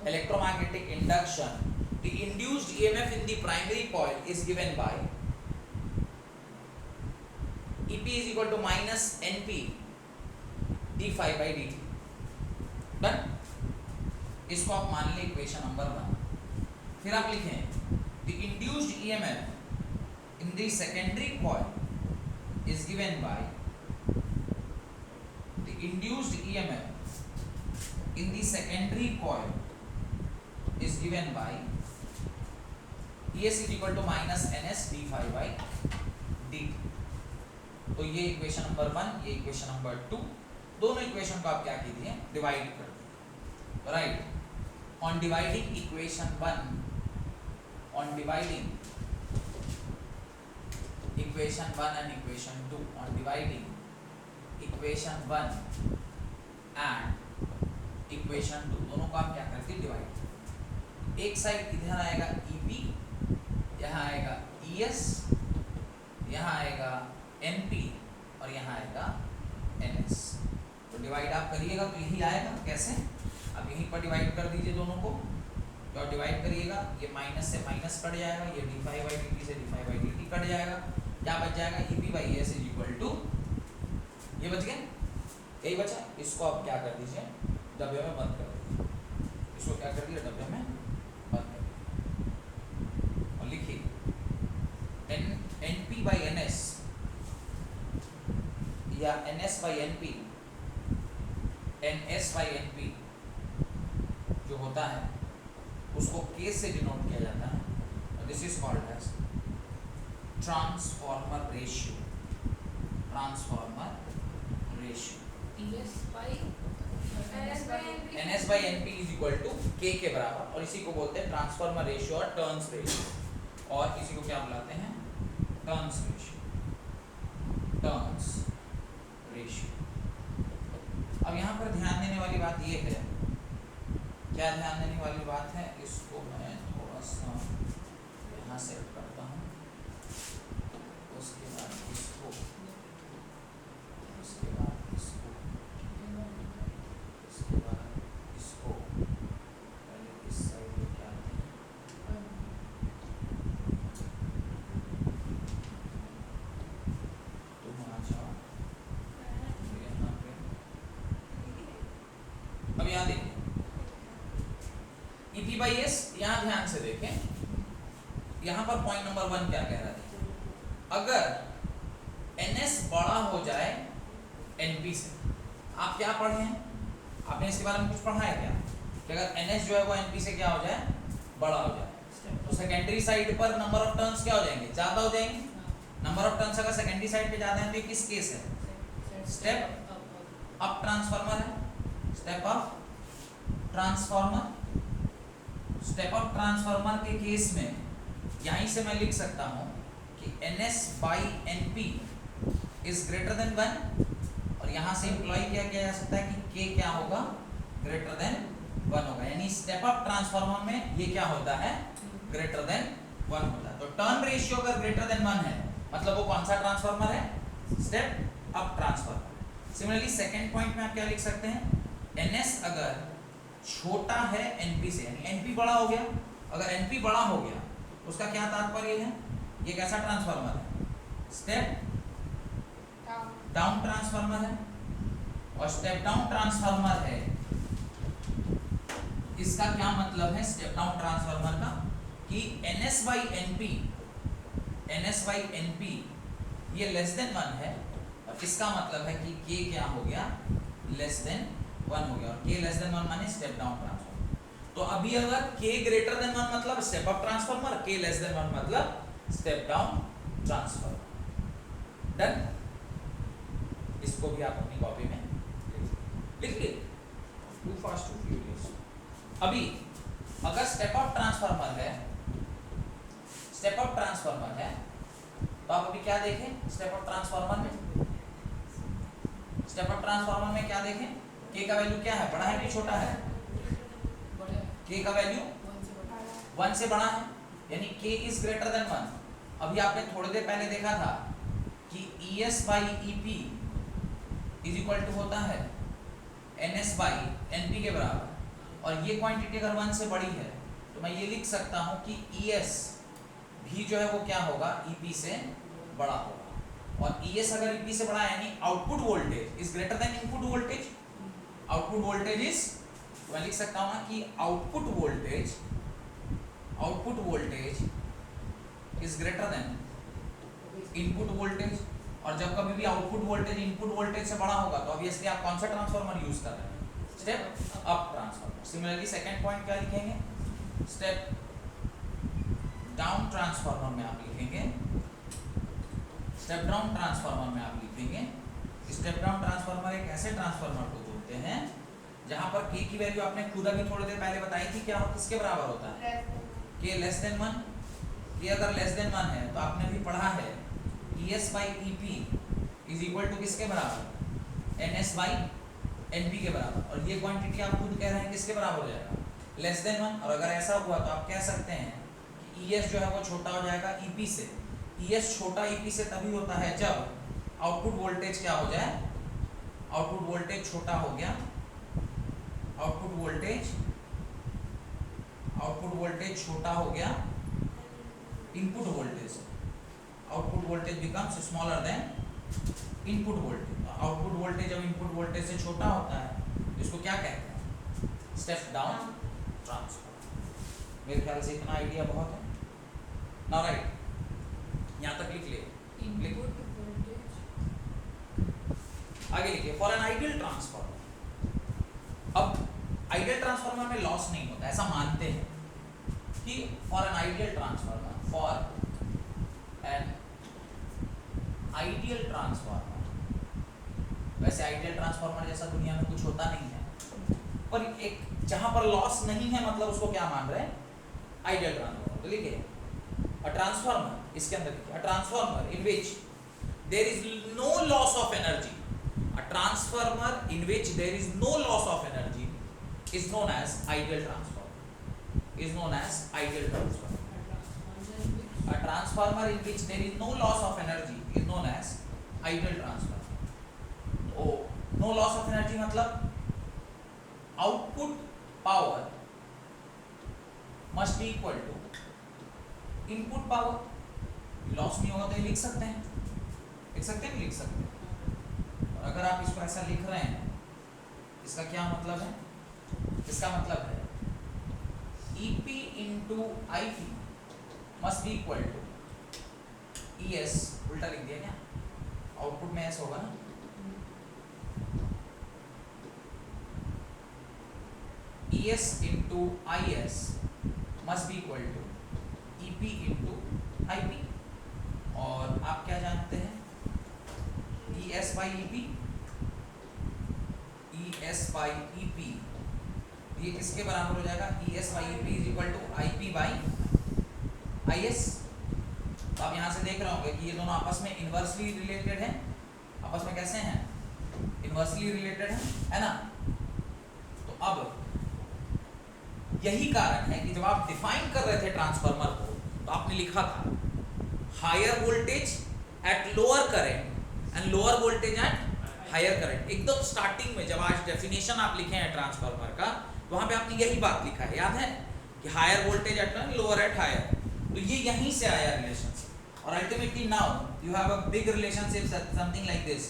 electromagnetic induction, the induced EMF in the primary coil is given by EP is equal to minus NP d∅dt। Done. इसको आप मान लें equation number 1। फिर आप लिखें the induced EMF in the secondary coil is given by the induced EMF in the secondary coil is given by ES is equal to minus NS d∅dt। तो ये equation number 1, ये equation number 2, दोनों equation को आप क्या कीजिए, divide कर दीजिए। Right. On dividing equation 1, on dividing equation 1 and equation 2, on dividing equation 1 and equation 2, दोनों को आप क्या करते हैं, डिवाइड। एक साइड इधर आएगा EP, यहाँ आएगा ES, यहाँ आएगा NP और यहाँ आएगा NS। तो डिवाइड आप करिएगा तो यही आएगा। कैसे? अब यहीं पर डिवाइड कर दीजिए दोनों को। तो डिवाइड करिएगा, ये माइनस से माइनस कट जाएगा, ये d∅dt से d∅dt कट जाएगा। क्या बच जाएगा? EP/S इज इक्वल टू, ये बच गया, यही बचा। इसको आप क्या कर दीजिए, डब्बे में बंद कर दीजिए। इसको क्या कर दिया, डब्बे में बंद कर दिया। और लिखिए NP/NS या NS/NP, NS/NP जो होता है उसको K से डिनोट किया जाता है। और this is called as transformer ratio. Transformer ratio NS/NP is equal to K के बराबर, और इसी को बोलते हैं ट्रांसफॉर्मर रेशियो और टर्न्स रेशियो, और इसी को क्या बुलाते हैं, टर्न्स रेशियो। Turns ratio. अब यहाँ पर ध्यान देने वाली बात ये है, क्या ध्यान देने वाली बात है, इसको मैं थोड़ा सा यहाँ सेट करता हूँ, उसके बाद इसको, उसके बाद इसको, उसके बाद इसको, पहले इस साइड लेके आते हैं। तुम आ जाओ यहाँ पे। अब यहाँ देखिए EP/S, यहाँ ध्यान से देखें, यहाँ पर पॉइंट नंबर 1 क्या कह रहा है, अगर NS बड़ा हो जाए NP से। आप क्या पढ़े हैं, आपने इसके बारे में कुछ पढ़ा है क्या, कि अगर NS जो है वो NP से क्या हो जाए, बड़ा हो जाए, तो सेकेंडरी साइड पर नंबर ऑफ टर्न्स क्या हो जाएंगे, ज्यादा हो जाएंगे। नंबर ऑफ टर्न्स अगर सेकेंडरी साइड पे ज्यादा है तो ये किस केस है, स्टेप अप ट्रांसफार्मर है। Step up transformer, step up transformer के केस में यहीं से मैं लिख सकता हूं कि NS/NP इज ग्रेटर देन 1, और यहां से इंप्लॉय क्या किया जा सकता है कि K क्या होगा, ग्रेटर देन 1 होगा। यानी स्टेप अप ट्रांसफार्मर में ये क्या होता है, ग्रेटर देन 1 होता है। तो टर्न रेशियो अगर ग्रेटर देन 1 है, मतलब वो कौन सा ट्रांसफार्मर है, step up transformer. Similarly second point में आप क्या लिख सकते हैं, NS अगर छोटा है NP से, यानी NP बड़ा हो गया, अगर NP बड़ा हो गया उसका क्या तात्पर्य है, ये कैसा ट्रांसफार्मर है, स्टेप डाउन ट्रांसफार्मर है। और स्टेप डाउन ट्रांसफार्मर है, इसका क्या मतलब है स्टेप डाउन ट्रांसफार्मर का, कि NS/NP, NS/NP ये लेस देन 1 है, और इसका मतलब है कि K क्या हो गया, लेस देन 1 हो गया, और K लेस देन 1 माने स्टेप डाउन ट्रांसफार्मर। तो अभी अगर K ग्रेटर देन 1 मतलब step up transformer, K less than 1 मतलब स्टेप डाउन ट्रांसफार्मर। डन। इसको भी आप अपनी कॉपी में लिख लीजिए। Two fast two furious. अभी अगर स्टेप अप ट्रांसफार्मर है, स्टेप अप ट्रांसफार्मर है, तो आप अभी क्या देखें, स्टेप अप ट्रांसफार्मर में, स्टेप अप ट्रांसफार्मर में क्या देखें, K का वैल्यू क्या है, बड़ा है कि छोटा है, K का वैल्यू 1 से बड़ा है, यानी K इज ग्रेटर देन 1। अभी आपने थोड़ी देर पहले देखा था कि ES/EP इज इक्वल टू होता है NS/NP के बराबर, और ये क्वांटिटी अगर 1 से बड़ी है तो मैं ये लिख सकता हूं कि ES भी जो है वो क्या होगा, EP से बड़ा होगा। और ES अगर EP से बड़ा है यानी output voltage is greater than input voltage, output voltage is, मैं लिख सकता हूं ना कि output voltage is greater than input voltage. और जब कभी भी आउटपुट वोल्टेज इनपुट वोल्टेज से बड़ा होगा तो ऑब्वियसली आप कौन सा ट्रांसफार्मर यूज कर रहे हैं, step up transformer. Similarly second point क्या लिखेंगे, स्टेप डाउन ट्रांसफार्मर में आप लिखेंगे, स्टेप डाउन ट्रांसफार्मर में आप लिखेंगे, स्टेप डाउन ट्रांसफार्मर एक ऐसे ट्रांसफार्मर को बोलते हैं जहां पर K की वैल्यू आपने खुद अभी थोड़ी देर पहले बताई थी, क्या किसके बराबर होता है, K लेस देन 1। ये अगर लेस देन 1 है तो आपने भी पढ़ा है ES by EP is equal to किसके बराबर, NS by NP के बराबर। और ये क्वांटिटी आप खुद कह रहे हैं किसके बराबर हो जाएगा, लेस देन 1। और अगर ऐसा हुआ तो आप कह सकते हैं कि ES जो है वो छोटा हो जाएगा EP से। ES छोटा EP से तभी होता है जब आउटपुट वोल्टेज क्या हो जाए, आउटपुट वोल्टेज छोटा हो गया, आउटपुट वोल्टेज छोटा हो गया input voltage, output voltage becomes smaller than input voltage. Output voltage जब इनपुट वोल्टेज से छोटा होता है तो इसको क्या कहते हैं, स्टेप डाउन ट्रांसफार्मर। मेरे ख्याल से इतना आइडिया बहुत है ना, राइट? यहाँ तक लिख ले, आगे लिखिए, फॉर एन आइडियल ट्रांसफार्मर। अब आइडियल ट्रांसफार्मर में लॉस नहीं होता, ऐसा मानते हैं कि for an ideal transformer, for an ideal transformer, वैसे आइडियल ट्रांसफार्मर जैसा दुनिया में कुछ होता नहीं है, पर एक जहां पर लॉस नहीं है मतलब उसको क्या मान रहे हैं, आइडियल ट्रांसफार्मर। तो लिखिए अ ट्रांसफार्मर, इसके अंदर लिखिए a transformer in which there is no loss of energy, a transformer in which there is no loss of energy is known as ideal transformer, is known as ideal transformer। A transformer in which there is no loss of energy is known as ideal transformer। तो no loss of energy मतलब output power must be equal to input power। Loss नहीं होगा तो ये लिख सकते हैं, लिख सकते हैं, लिख सकते हैं। और अगर आप इसको ऐसा लिख रहे हैं इसका क्या मतलब है, इसका मतलब है EP into IP must be equal to ES, उल्टा लिख दिया क्या, आउटपुट में S होगा ना, ES into IS must be equal to EP into IP। और आप क्या जानते हैं, ES by EP, ES by EP ये किसके बराबर हो जाएगा, ES by EP is equal to IP by IS। तो आप यहाँ से देख रहे होंगे कि ये दोनों आपस में इनवर्सली रिलेटेड हैं, आपस में कैसे हैं, इनवर्सली रिलेटेड है ना। तो अब यही कारण है कि जब आप डिफाइन कर रहे थे ट्रांसफार्मर को तो आपने लिखा था higher voltage at lower current and lower voltage at higher current. एकदम स्टार्टिंग में जब आज डेफिनेशन आप लिखे हैं ट्रांसफार्मर का वहां पे आपने यही बात लिखा है, याद है कि higher voltage at lower at higher. तो ये यहीं से आया रिलेशनशिप। और ultimately now you have a big relationship something like this,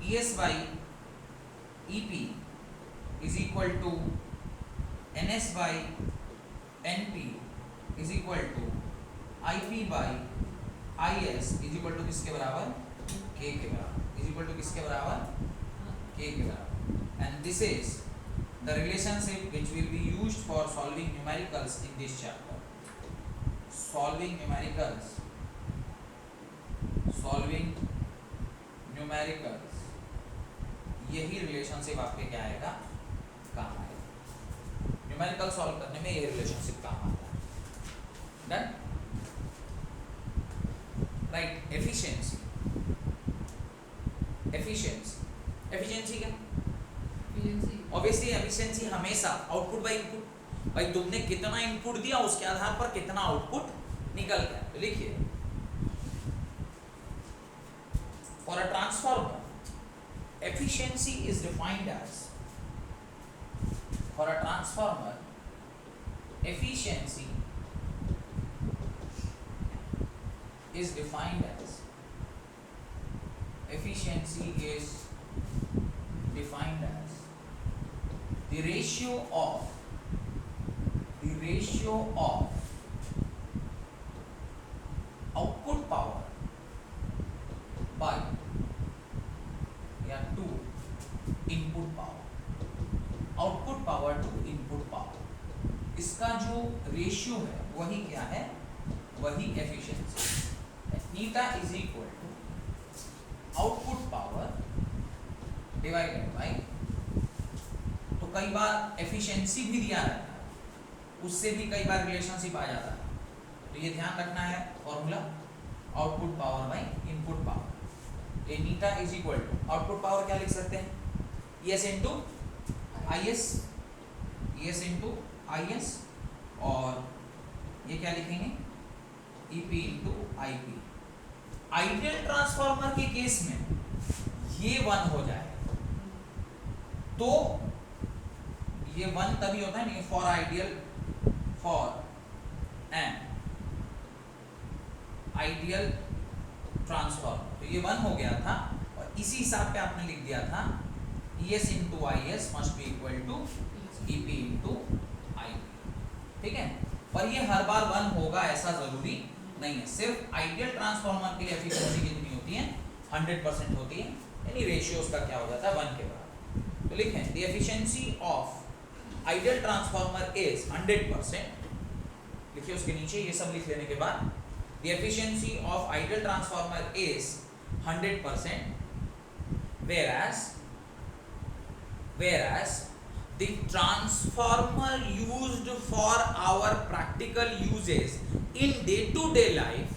ES by EP is equal to NS by NP is equal to IP by IS is equal to किसके बराबर, K के बराबर, is equal to किसके बराबर, K के बराबर। and this is the relationship which will be used for solving numericals in this chapter। solving numericals यही relationship आपके क्या आएगा, काम आएगा। न्यूमेरिकल सॉल्व करने में यही रिलेशनशिप काम आता है। Done, right. एफिशिएंसी क्या, ऑब्वियसली एफिशिएंसी हमेशा आउटपुट बाय इनपुट, भाई तुमने कितना इनपुट दिया उसके आधार पर कितना आउटपुट निकल गया। तो लिखिए for a transformer efficiency is defined as, for a transformer efficiency is defined as efficiency is defined as the ratio of output power by या to input power, output power to input power, इसका जो ratio है वही क्या है, वही efficiency. Eta is equal to output power divided by, तो कई बार एफिशिएंसी भी दिया रहता है, उससे भी कई बार रिलेशनशिप आ जाता है, तो ये ध्यान रखना है formula, output power by input power. ये eta is equal to output power क्या लिख सकते हैं, ES इंटू IS, और ये क्या लिखेंगे, EP into IP। Ideal transformer के केस में ये 1 हो जाएगा, तो ये 1 तभी होता है नहीं, फॉर एन आइडियल ट्रांसफार्मर, तो ये 1 हो गया था, और इसी हिसाब पे आपने लिख दिया था ES into IS must be equal to EP into IP, ठीक है। पर ये हर बार 1 होगा ऐसा जरूरी नहीं है, सिर्फ आइडियल ट्रांसफार्मर के लिए एफिशिएंसी कितनी होती है, 100% होती है, यानी रेशियो उसका क्या हो जाता है, 1 के बराबर। तो लिखें the efficiency of ideal transformer is 100%, लिखिए उसके नीचे ये सब लिख लेने के बाद, the efficiency of ideal transformer is 100%, whereas the transformer used for our practical uses in day-to-day life,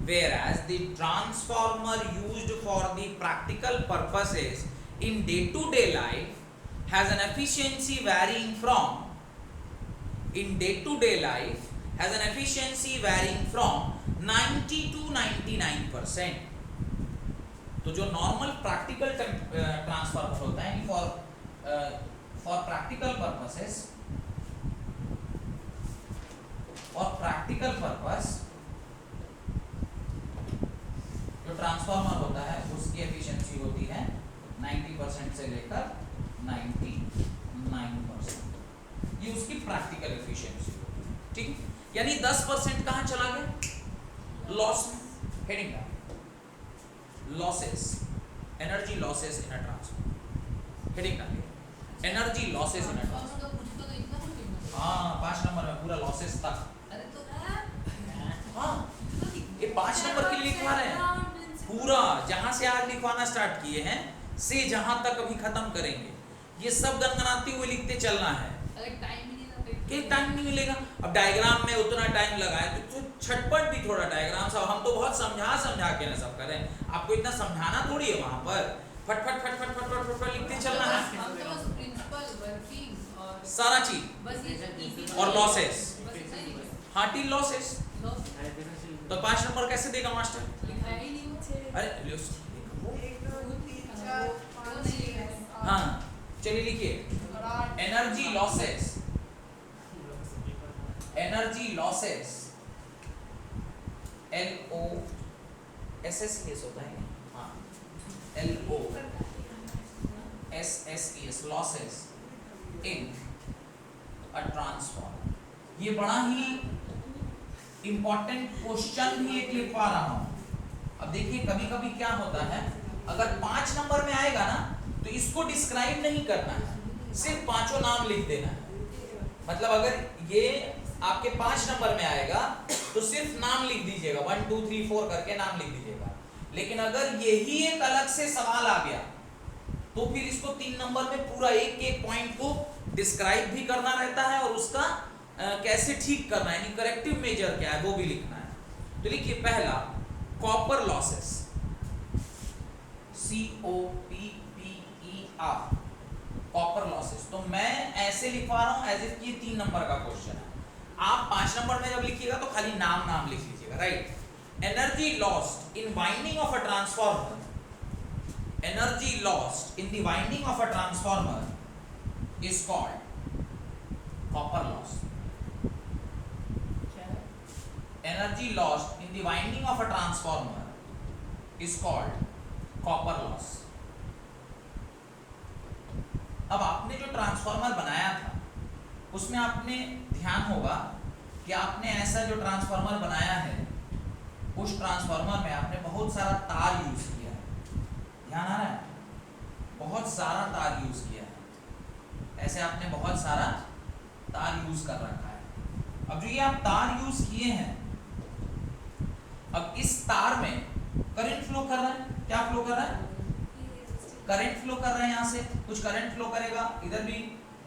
whereas the transformer used for the practical purposes in day-to-day life has an efficiency varying from, in day-to-day life has an efficiency varying from 90 to 99%। तो जो normal practical transformer होता है, for practical purposes, जो transformer होता है उसकी efficiency होती है 90% से लेकर 99%, ये उसकी प्रैक्टिकल एफिशिएंसी होती है, ठीक। यानी 10% कहाँ चला गया, लॉस में, हेडिंग डाल, losses, energy losses in a transformer, heading डालिए, energy losses in a transformer. हाँ 5 नंबर में पूरा लॉसेस तक, हाँ ये 5 नंबर के लिए लिखवा रहे हैं, पूरा जहां से आज लिखवाना स्टार्ट किए हैं से जहां तक अभी खत्म करेंगे, ये सब गनगनाते हुए लिखते चलना है, टाइम नहीं मिलेगा। अब डायग्राम में उतना टाइम लगाए तो छटपट भी थोड़ा डायग्राम सब, हम तो बहुत समझा के ना सब करें, आपको इतना समझाना थोड़ी है, वहां पर फट फट फट फट फट फट फट लिखते चलना है, सारा चीज और लॉसेस, हार्टी लॉसेस। तो 5 नंबर कैसे देगा मास्टर, अरे हाँ चलिए लिखिए, एनर्जी लॉसेस LOSSES होता है, हाँ LOSSES losses in a transformer. ये बड़ा ही इंपॉर्टेंट क्वेश्चन भी एक लिखवा रहा हूं। अब देखिए कभी कभी क्या होता है, अगर 5 नंबर में आएगा ना तो इसको डिस्क्राइब नहीं करना है, सिर्फ 5 नाम लिख देना है। मतलब अगर ये आपके 5 नंबर में आएगा तो सिर्फ नाम लिख दीजिएगा, 1 2 3 4 करके नाम लिख दीजिएगा। लेकिन अगर यही एक अलग से सवाल आ गया तो फिर इसको 3 नंबर में पूरा एक पॉइंट को डिस्क्राइब भी करना रहता है, और उसका कैसे ठीक करना है, यानी करेक्टिव मेजर क्या है वो भी लिखना है। तो लिखिए पहला copper losses, COPPER, copper losses. तो मैं ऐसे लिखवा रहा हूं एज इफ ये 3 नंबर का क्वेश्चन है। आप 5 नंबर में जब लिखिएगा तो खाली नाम लिख लीजिएगा, right. Energy lost in winding of a transformer, energy lost in the winding of a transformer is called copper loss. Energy lost in the winding of a transformer is called copper loss. अब आपने जो transformer बनाया था उसमें आपने ध्यान होगा कि आपने ऐसा जो ट्रांसफार्मर बनाया है उस ट्रांसफार्मर में आपने बहुत सारा तार यूज किया है। ध्यान आ रहा है? बहुत सारा तार यूज किया है, ऐसे आपने बहुत सारा तार यूज कर रखा है। अब जो ये आप तार यूज किए हैं, अब इस तार में करंट फ्लो कर रहा है। क्या फ्लो कर रहा है? करंट फ्लो कर रहा है। यहाँ से कुछ करंट फ्लो करेगा, इधर भी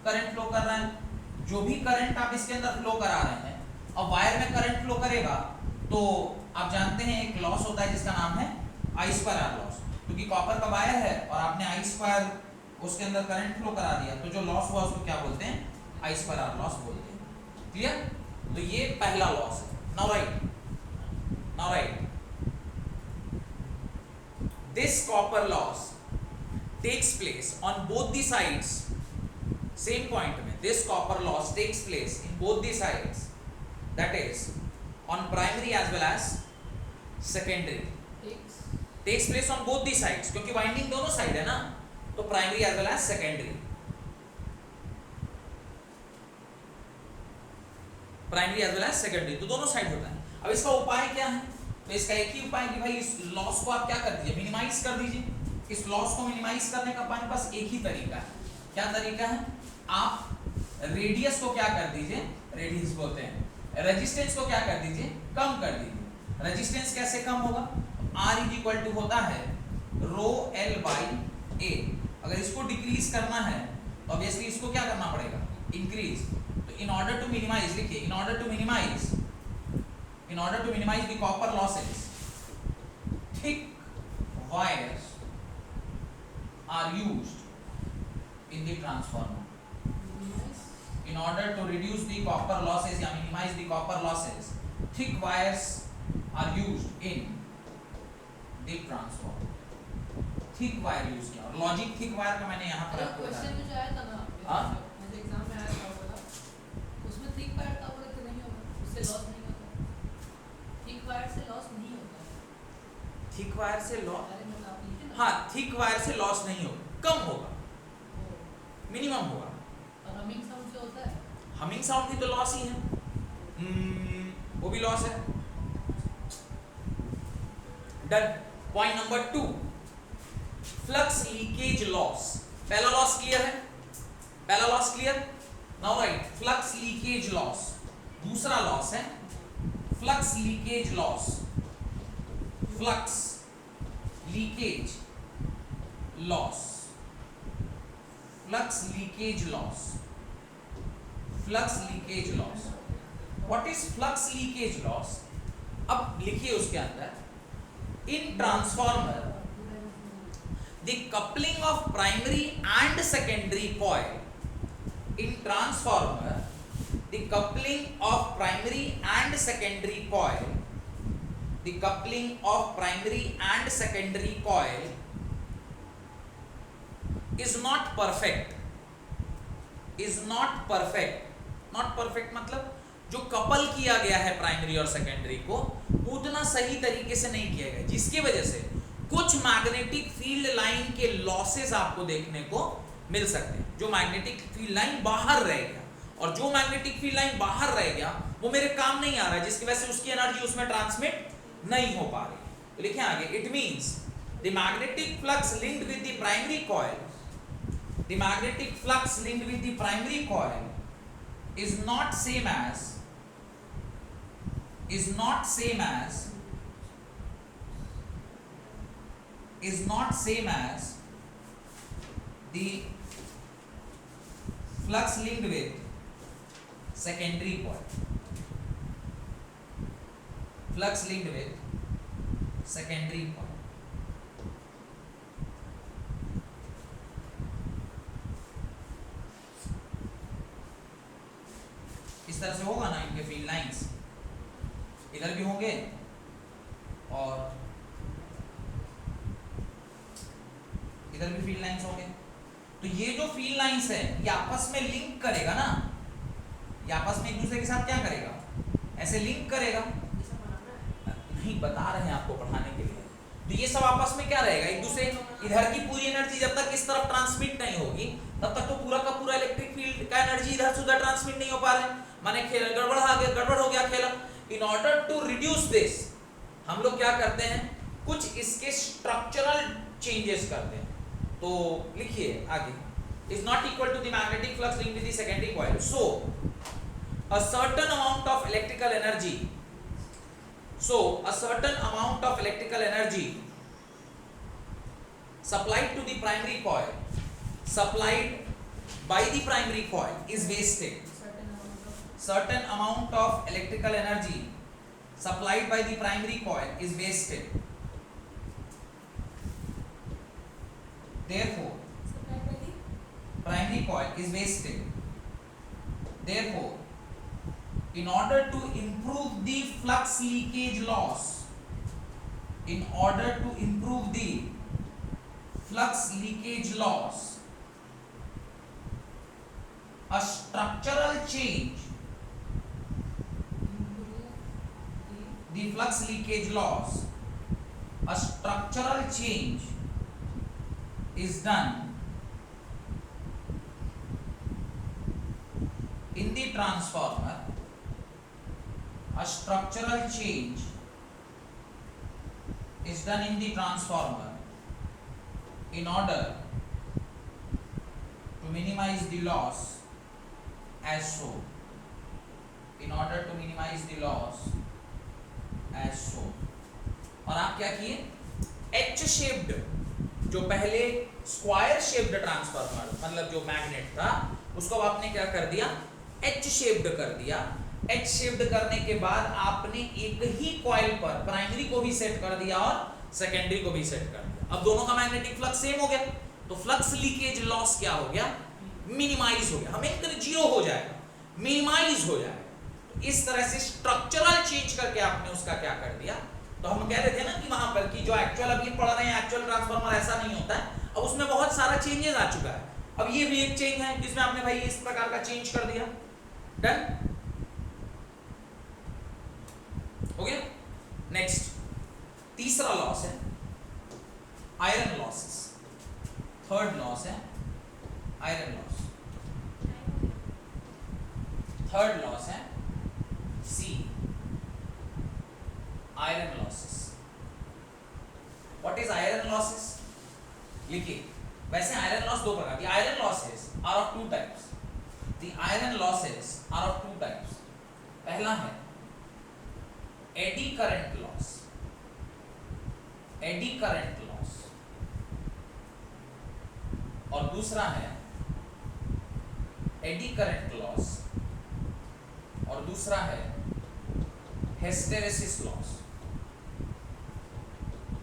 करंट फ्लो कर रहा है। जो भी करंट आप इसके अंदर फ्लो करा रहे हैं, अब वायर में करंट फ्लो करेगा तो आप जानते हैं एक लॉस होता है जिसका नाम है आई स्क्वायर आर लॉस। क्योंकि कॉपर का वायर है और आपने आई स्क्वायर उसके अंदर करंट फ्लो करा दिया, तो जो लॉस हुआ उसको क्या बोलते हैं? आई स्क्वायर आर लॉस बोलते हैं। क्लियर? तो ये पहला लॉस है। Now right, now right, this copper loss takes place on both the sides, same point में this copper loss takes place in both the sides, that is on primary as well as secondary, takes place on both the sides, क्योंकि winding दोनों side है ना, तो primary as well as secondary, primary as well as secondary, तो दोनों side होता है। अब इसका उपाय क्या है? तो इसका एक ही उपाय कि भाई इस लॉस को आप क्या कर दीजिए? मिनिमाइज कर दीजिए। इस लॉस को मिनिमाइज करने का हमारे पास एक ही तरीका है। क्या तरीका है? आप रेडियस को क्या कर दीजिए? रेडियस बोलते हैं, रेजिस्टेंस को क्या कर दीजिए? कम कर दीजिए। रेजिस्टेंस कैसे कम होगा? R इज इक्वल टू होता है रो एल बाई ए। अगर इसको डिक्रीज करना है तो ऑब्वियसली इसको क्या करना पड़ेगा? इंक्रीज। तो इन ऑर्डर टू मिनिमाइज, लिखिए, in order to minimize the copper losses, thick wires are used in the transformer. In order to reduce the copper losses या minimize the copper losses, thick wires are used in the transformer. Thick wire use किया, और logic thick wire का मैंने यहाँ पर आपको बताया। Question में जो आया था ना, हाँ, मुझे एग्जाम में आया था बोला, उसमें थिक वायर का बोला कि नहीं होगा, उससे लॉस नहीं होता। थिक वायर से लॉस नहीं होता। थिक वायर से लॉस, अरे मतलब आप लिखे ना, हाँ, थिक वायर से लॉस नहीं होगा, कम होगा, मिनिमम होगा। और हमिंग साउंड से होता है। हमिंग साउंड भी तो लॉस ही है, वो भी लॉस है। Done. Point number 2, flux leakage loss. पहला लॉस क्लियर है? पहला loss clear? Now right, flux leakage loss. दूसरा लॉस है flux leakage loss. Flux leakage loss, flux leakage loss, flux leakage loss. What is flux leakage loss? अब लिखिए उसके अंदर, इन transformer the coupling of primary and secondary coil, in transformer the coupling of primary and secondary coil, the coupling of primary and secondary coil is not perfect, is not perfect, not perfect मतलब जो couple किया गया है primary और secondary को उतना सही तरीके से नहीं किया गया, जिसकी वजह से कुछ मैग्नेटिक फील्ड लाइन के लॉसेस आपको देखने को मिल सकते हैं। जो मैग्नेटिक फील्ड लाइन बाहर रह गया, और जो मैग्नेटिक फील्ड लाइन बाहर रह गया वो मेरे काम नहीं आ रहा है, जिसकी वजह से उसकी एनर्जी उसमें ट्रांसमिट नहीं हो पा रही। तो लिखें आगे, it means the magnetic flux linked with the primary coil, the magnetic flux linked with the primary coil is not same as, is not same as the flux linked with secondary coil, flux linked with secondary coil। इस तरह से होगा ना, इनके field lines इधर भी होंगे और इधर भी फील्ड लाइंस होंगे। तो ये जो फील्ड लाइंस है ये आपस में लिंक करेगा ना, ये आपस में एक दूसरे के साथ क्या करेगा? ऐसे लिंक करेगा। नहीं, बता रहे हैं आपको पढ़ाने के लिए। तो ये सब आपस में क्या रहेगा, एक दूसरे, इधर की पूरी एनर्जी जब तक इस तरफ ट्रांसमिट नहीं होगी तब तक तो पूरा का पूरा इलेक्ट्रिक फील्ड का एनर्जी इधर से उधर ट्रांसमिट नहीं हो पा रहा है, माने खेल गड़बड़ हो गया खेला। In order to reduce this हम लोग क्या करते हैं, कुछ इसके स्ट्रक्चरल चेंजेस करते हैं। तो लिखिए आगे, is not equal to the magnetic flux linked with the secondary coil. So a certain amount of electrical energy supplied to the primary coil, supplied by the primary coil is wasted. Certain amount of electrical energy supplied by the primary coil is wasted. Therefore primary coil is wasted. Therefore, in order to improve the flux leakage loss, in order to improve the flux leakage loss, a structural change, the flux leakage loss, a structural change is done in the transformer. A structural change is done in the transformer in order to minimize the loss as shown. In order to minimize the loss as shown. और आप क्या किए, H shaped, जो पहले square shaped transformer मतलब जो magnet था उसको आपने क्या कर दिया, H शेप्ड कर दिया। H शेप्ड करने के बाद आपने एक ही कॉइल पर प्राइमरी को भी सेट कर दिया और सेकेंडरी को भी सेट कर दिया। अब दोनों का मैग्नेटिक फ्लक्स सेम हो गया, तो फ्लक्स लीकेज लॉस क्या हो गया, मिनिमाइज हो गया, हमें जीरो हो जाएगा, मिनिमाइज हो जाएगा। तो इस तरह से स्ट्रक्चरल चेंज करके आपने उसका क्या कर दिया। तो हम कह रहे थे ना कि वहां पर कि जो एक्चुअल अभी पढ़ रहे हैं एक्चुअल ट्रांसफार्मर ऐसा नहीं होता है, अब उसमें बहुत सारा चेंजेस आ चुका है। अब ये भी एक चेंज है जिसमें आपने भाई इस प्रकार का चेंज कर दिया, डन हो गया। नेक्स्ट तीसरा लॉस है आयरन लॉसेस, थर्ड लॉस है आयरन लॉस, थर्ड लॉस है सी iron losses. What is iron losses, लिखिए। वैसे आयरन लॉस दो प्रकार की, iron losses are of two types, the iron losses are of two types. पहला है eddy current loss, eddy current loss, और दूसरा है एडी करंट लॉस और दूसरा है हिस्टेरेसिस लॉस,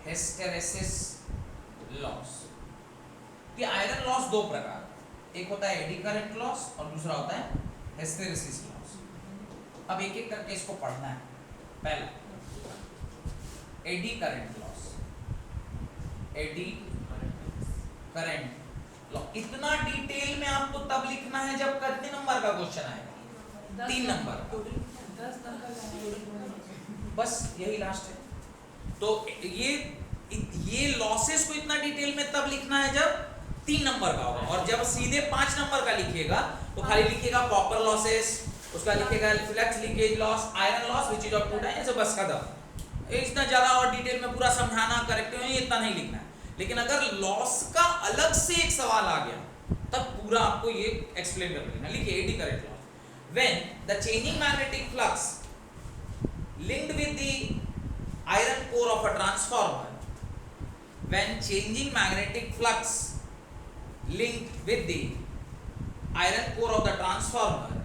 हिस्टेरेसिस लॉस। कि आयरन लॉस दो प्रकार, एक होता है एडी करंट लॉस और दूसरा होता है हिस्टेरेसिस लॉस। अब एक एक करके इसको पढ़ना है। पहला AD current loss, eddy current loss. इतना डिटेल में आपको तब लिखना है जब कितने नंबर का क्वेश्चन आएगा, 3 नंबर का, 10 नंबर बस यही लास्ट है। तो ये लॉसेस को इतना डिटेल में तब लिखना है जब 3 नंबर का होगा, और जब सीधे 5 नंबर का लिखिएगा तो खाली लिखिएगा कॉपर लॉसेस, उसका लिखिएगा flux leakage loss, iron loss which is of two types, ऐसे बस खत्म। इतना ज्यादा और डिटेल में पूरा समझाना करेक्ट है इतना नहीं लिखना है। लेकिन अगर लॉस का अलग से एक सवाल आ गया तब पूरा आपको ये एक्सप्लेन कर लेना। लिखिए AD current loss, when the changing magnetic flux linked with the iron core of a transformer, when changing magnetic flux linked with the iron core of the transformer,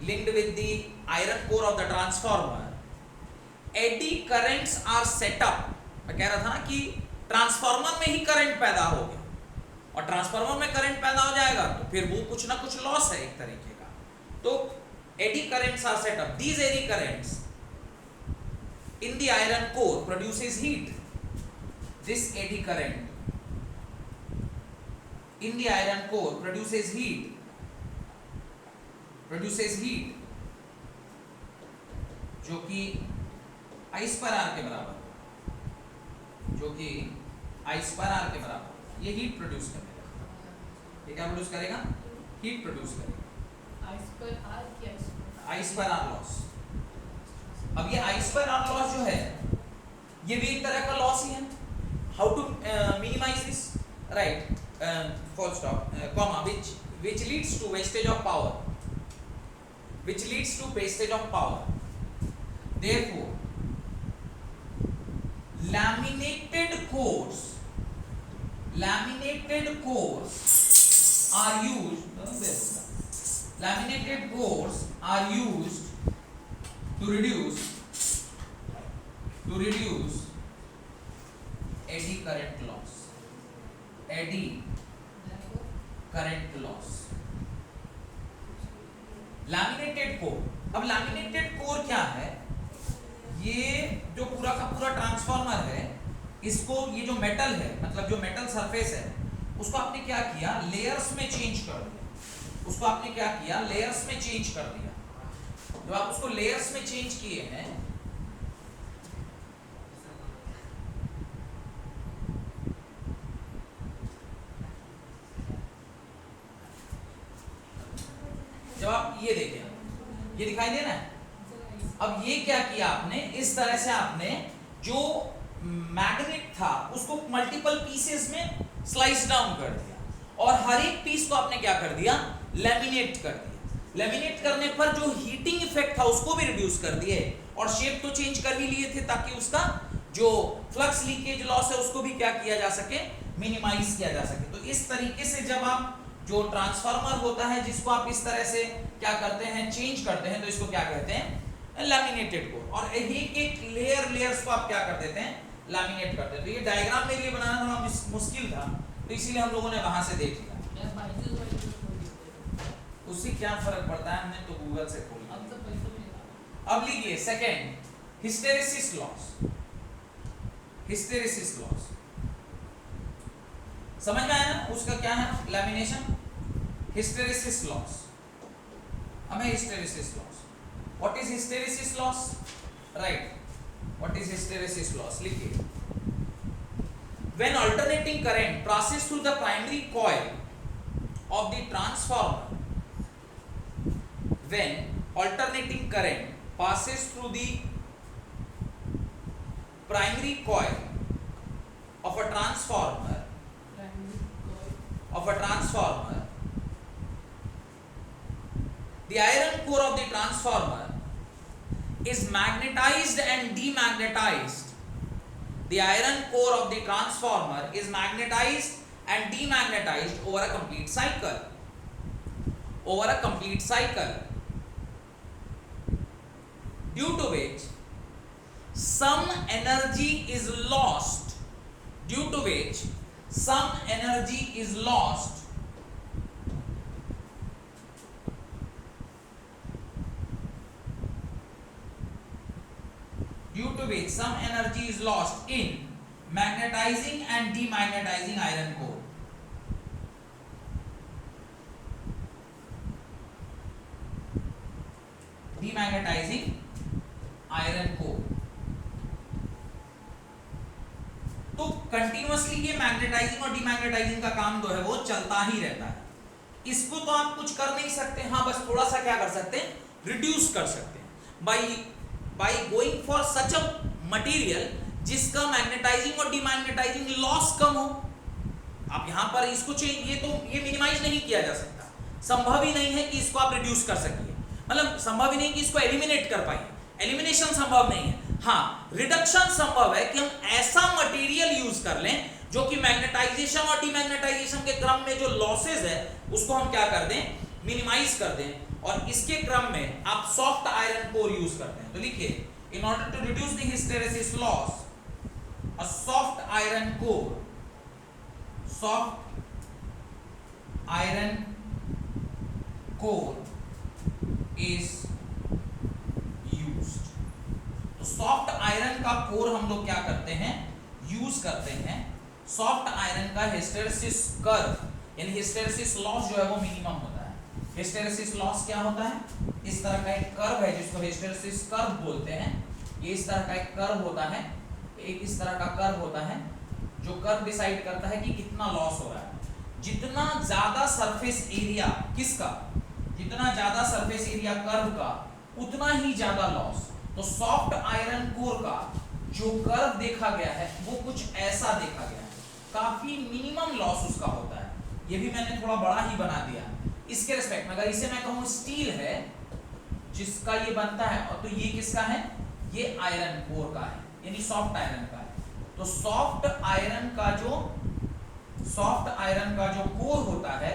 linked with the iron core of the transformer, eddy currents are set up। मैं कह रहा था ना कि transformer में ही current पैदा हो गया, और ट्रांसफार्मर में करंट पैदा हो जाएगा तो फिर वो कुछ ना कुछ लॉस है एक तरीके का। तो eddy currents are set up. These eddy currents in the iron core produces heat. This eddy current in the iron core produces heat, जो कि I/R के बराबर, जो कि I स्क्वायर R के बराबर, ये हीट प्रोड्यूस करेगा। ये क्या प्रोड्यूस करेगा? हीट प्रोड्यूस करेगा। I स्क्वायर R की I स्क्वायर R लॉस। अब ये I स्क्वायर R लॉस जो है ये भी एक तरह का लॉस ही है। How to minimize this? Right, full stop, comma, which leads to wastage of power, which leads to wastage of power. Therefore, laminated cores are used, laminated cores are used to reduce eddy current loss, eddy current loss। Laminated core, अब laminated core क्या है? ये जो पूरा का पूरा transformer है, इसको ये जो मेटल है, मतलब जो मेटल सरफेस है, उसको आपने क्या किया? लेयर्स में चेंज कर दिया। उसको आपने क्या किया? लेयर्स में चेंज कर दिया। जब आप उसको लेयर्स में चेंज किए हैं, जब आप ये देखें, ये दिखाई दे रहा है। अब ये क्या किया आपने? इस तरह से आपने जो मैग्नेट था उसको मल्टीपल पीसेस में स्लाइस डाउन कर दिया और हर एक पीस को आपने क्या कर दिया? लैमिनेट कर दिया। लैमिनेट करने पर जो हीटिंग इफेक्ट था उसको भी रिड्यूस कर दिए और शेप तो चेंज कर ही लिए थे ताकि उसका जो फ्लक्स लीकेज लॉस है उसको भी क्या किया जा सके? मिनिमाइज किया जा सके। तो इस तरीके से जब आप जो ट्रांसफार्मर होता है जिसको आप इस तरह से क्या करते हैं? चेंज करते हैं, तो इसको क्या कहते हैं? Laminated core. और एक लेयर्स को आप क्या कर देते हैं? लैमिनेट करते हैं। तो ये डायग्राम मेरे लिए बनाना थोड़ा मुश्किल था, तो इसीलिए हम लोगों ने वहां से देख लिया। उससे क्या फर्क पड़ता है? हमने तो गूगल से खोल लिया। अब लीजिए second, hysteresis loss. Hysteresis loss समझ में आया ना? उसका क्या है? लैमिनेशन। हिस्टेरेसिस लॉस, हमें hysteresis loss, what is hysteresis loss? Right, what is hysteresis loss? लिखिए, when alternating current passes through the primary coil of the transformer, when alternating current passes through the primary coil of a transformer, the iron core of the transformer is magnetized and demagnetized. The iron core of the transformer is magnetized and demagnetized over a complete cycle. Over a complete cycle, due to which some energy is lost. Due to which some energy is lost in magnetizing and demagnetizing iron core. Demagnetizing iron core. तो continuously ये magnetising और demagnetising का काम जो है वो चलता ही रहता है। इसको तो आप कुछ कर नहीं सकते, हाँ बस थोड़ा सा क्या कर सकते हैं? रिड्यूस कर सकते हैं by going for such a material जिसका मैग्नेटाइजिंग और डीमैग्नेटाइजिंग लॉस कम हो। आप यहाँ पर इसको ये मिनिमाइज नहीं किया जा सकता, संभव ही नहीं है कि इसको आप रिड्यूस कर सकिए, मतलब संभव ही नहीं कि इसको एलिमिनेट कर पाइए। एलिमिनेशन संभव नहीं है, हाँ रिडक्शन संभव है कि हम ऐसा मटेरियल यूज कर लें जो कि मैग्नेटाइजेशन और डीमैग्नेटाइजेशन के क्रम में जो लॉसेज है उसको हम क्या कर दें? मिनिमाइज कर दें। और इसके क्रम में आप सॉफ्ट आयरन कोर यूज करते हैं। तो लिखिए, in order to reduce the hysteresis loss, a soft iron core is used. तो सॉफ्ट आयरन का कोर हम लोग क्या करते हैं? यूज करते हैं। सॉफ्ट आयरन का हिस्टेरेसिस कर्व यानी हिस्टेरेसिस लॉस जो है वो मिनिमम होता है। हिस्टेरेसिस लॉस क्या होता है? इस तरह का एक कर्व है जिसको हिस्टेरेसिस कर्व बोलते हैं। ये इस तरह का एक कर्व होता है एक इस तरह का कर्व होता है जो कर्व डिसाइड करता है कि कितना लॉस हो रहा है। जितना ज्यादा सरफेस एरिया किसका, जितना ज्यादा सरफेस एरिया कर्व का उतना ही ज्यादा लॉस। तो सॉफ्ट आयरन कोर का जो कर्व देखा गया है वो कुछ ऐसा देखा गया है, काफी मिनिमम लॉस उसका होता है। ये भी मैंने थोड़ा बड़ा ही बना दिया इसके रिस्पेक्ट में। अगर इसे मैं कहूं स्टील है जिसका ये बनता है, और तो ये किसका है, ये आयरन कोर का है, यानी सॉफ्ट आयरन का है। तो सॉफ्ट आयरन का जो कोर होता है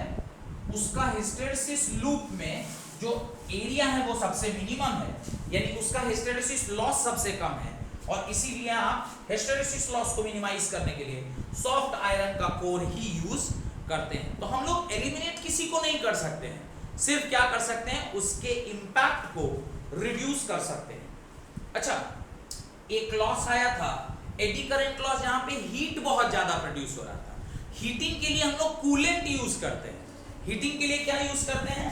उसका हिस्टेरेसिस लूप में जो एरिया है वो सबसे मिनिमम है, यानी उसका हिस्टेरेसिस लॉस सबसे कम है। और इसीलिए आप हिस्टेरेसिस लॉस को मिनिमाइज करने के लिए सॉफ्ट आयरन का कोर ही यूज करते हैं। तो हम लोग एलिमिनेट किसी को नहीं कर सकते हैं, सिर्फ क्या कर सकते हैं, उसके इंपैक्ट को रिड्यूस कर सकते हैं। अच्छा, एक लॉस आया था एडी करंट लॉस, जहां पे हीट बहुत ज्यादा प्रोड्यूस हो रहा था। हीटिंग के लिए हम लोग कूलेंट यूज करते हैं। हीटिंग के लिए क्या यूज करते हैं,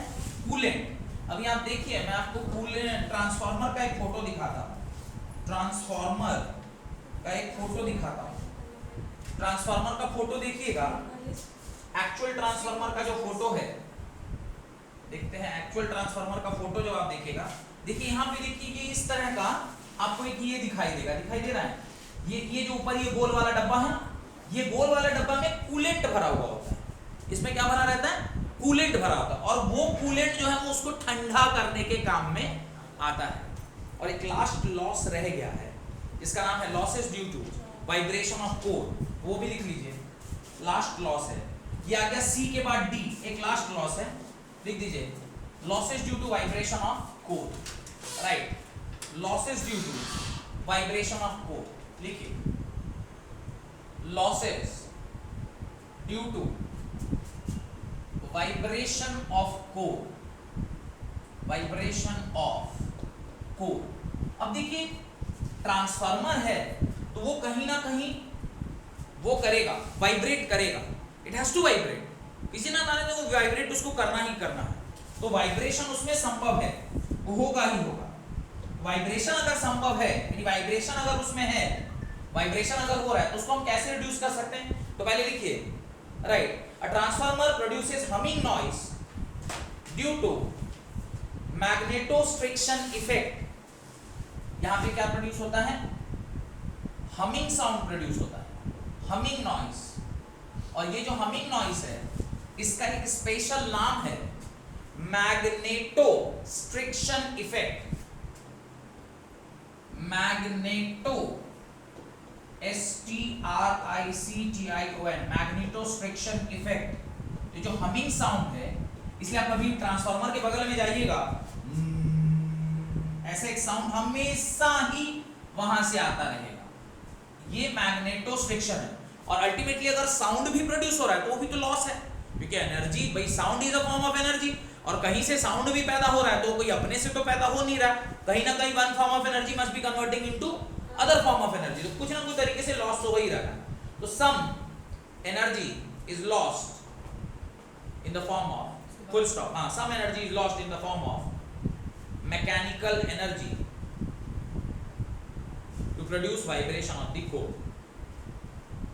कूलेंट। अभी आप देखिए, मैं आपको कूलेंट ट्रांसफार्मर का एक फोटो दिखाता हूं, ट्रांसफार्मर का एक फोटो दिखाता हूं। ट्रांसफार्मर का फोटो देखिएगा, एक्चुअल ट्रांसफार्मर का जो फोटो है, देखते हैं एक्चुअल ट्रांसफार्मर का फोटो जो आप देखिएगा, देखिए यहाँ पे देखिए ये इस तरह का आपको एक ये दिखाई देगा, दिखाई दे रहा है, ये जो ऊपर ये गोल वाला डब्बा है, ये गोल वाला डब्बा में कूलेंट भरा हुआ होता है। इसमें क्या भरा रहता है, कूलेंट भरा होता है, और वो कूलेंट जो है वो उसको ठंडा करने के काम में आता है। और एक लास्ट लॉस रह गया है, इसका नाम है losses due to vibration of core, वो भी लिख लीजिए, लास्ट लॉस है। ये आ गया सी के बाद डी, एक लास्ट लॉस है, लिख दीजिए losses due to vibration of core, right, losses due to vibration of core, लिखिए losses due to vibration of core, vibration of core. अब देखिए ट्रांसफार्मर है तो वो कहीं ना कहीं वो करेगा, वाइब्रेट करेगा, इट हैज टू वाइब्रेट, किसी ना कारण से वो वाइब्रेट उसको करना ही करना है। तो वाइब्रेशन उसमें संभव है, वो होगा ही होगा। वाइब्रेशन अगर संभव है, यानी वाइब्रेशन अगर उसमें है, वाइब्रेशन अगर हो रहा है, तो उसको हम कैसे रिड्यूस कर सकते हैं, तो पहले लिखिए, right, a transformer produces humming noise due to magnetostriction effect. यहां पे क्या प्रोड्यूस होता है, हमिंग साउंड प्रोड्यूस होता है, हमिंग नॉइज। और ये जो हमिंग नॉइज है इसका एक स्पेशल नाम है magnetostriction effect, magneto STRICTION, magnetostriction effect. ये जो हमिंग साउंड है, इसलिए आप कभी ट्रांसफार्मर के बगल में जाइएगा, ऐसा एक साउंड हमेशा ही वहां से आता रहेगा, ये मैग्नेटोस्ट्रिक्शन है। और अल्टीमेटली अगर साउंड भी प्रोड्यूस हो रहा है तो वो भी तो लॉस है, क्योंकि एनर्जी, भाई sound is a form of energy, और कहीं से साउंड भी पैदा हो रहा है तो कोई अपने से तो पैदा हो नहीं रहा, कहीं ना कहीं one form of energy must be converting into other form of energy, तो कुछ ना कुछ तरीके से लॉस तो हो ही रहा है। तो some energy is lost in the form of, full stop, हाँ, some energy is lost in the form of mechanical energy to produce vibration of the core.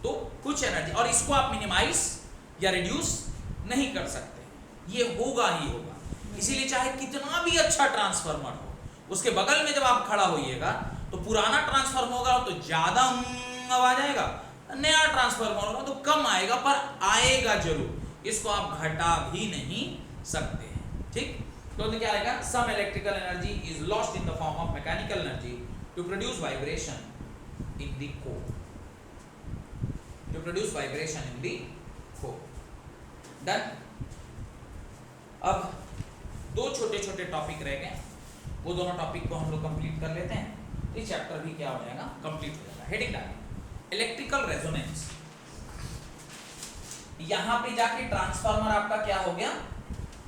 तो कुछ एनर्जी, और इसको आप मिनिमाइज या रिड्यूस नहीं कर सकते, ये होगा ही होगा। इसीलिए चाहे कितना भी अच्छा ट्रांसफार्मर हो, उसके बगल में जब आप खड़ा होइएगा तो पुराना ट्रांसफार्मर होगा तो ज्यादा आवाज आएगा, नया ट्रांसफार्मर होगा तो कम आएगा, पर आएगा जरूर, इसको आप घटा भी नहीं सकते हैं, ठीक। तो क्या आएगा, some electrical energy is lost in the form of mechanical energy to produce vibration in the core, to produce vibration in the core. Done. अब दो छोटे छोटे टॉपिक रह गए, वो दोनों टॉपिक को हम लोग कंप्लीट कर लेते हैं, तो ये चैप्टर भी क्या हो जाएगा, कंप्लीट हो जाएगा। हेडिंग डालिए इलेक्ट्रिकल रेजोनेंस। यहां पे जाके ट्रांसफार्मर आपका क्या हो गया,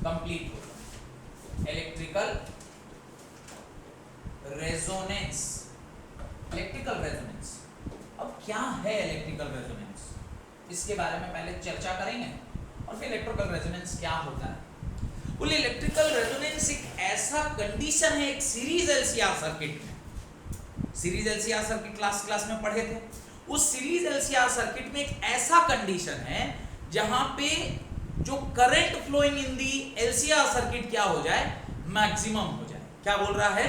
कंप्लीट हो गया। Electrical resonance, electrical resonance. अब क्या है इलेक्ट्रिकल रेजोनेंस, इसके बारे में पहले चर्चा करेंगे और फिर इलेक्ट्रिकल रेजोनेंस क्या होता है। बोले इलेक्ट्रिकल रेजोनेंस एक ऐसा कंडीशन है एक सीरीज एलसीआर सर्किट में सीरीज एलसीआर सर्किट क्लास में पढ़े थे। उस सीरीज एलसीआर सर्किट में एक ऐसा कंडीशन है जहां पे जो current flowing in the LCR circuit क्या हो जाए, मैक्सिमम हो जाए। क्या बोल रहा है,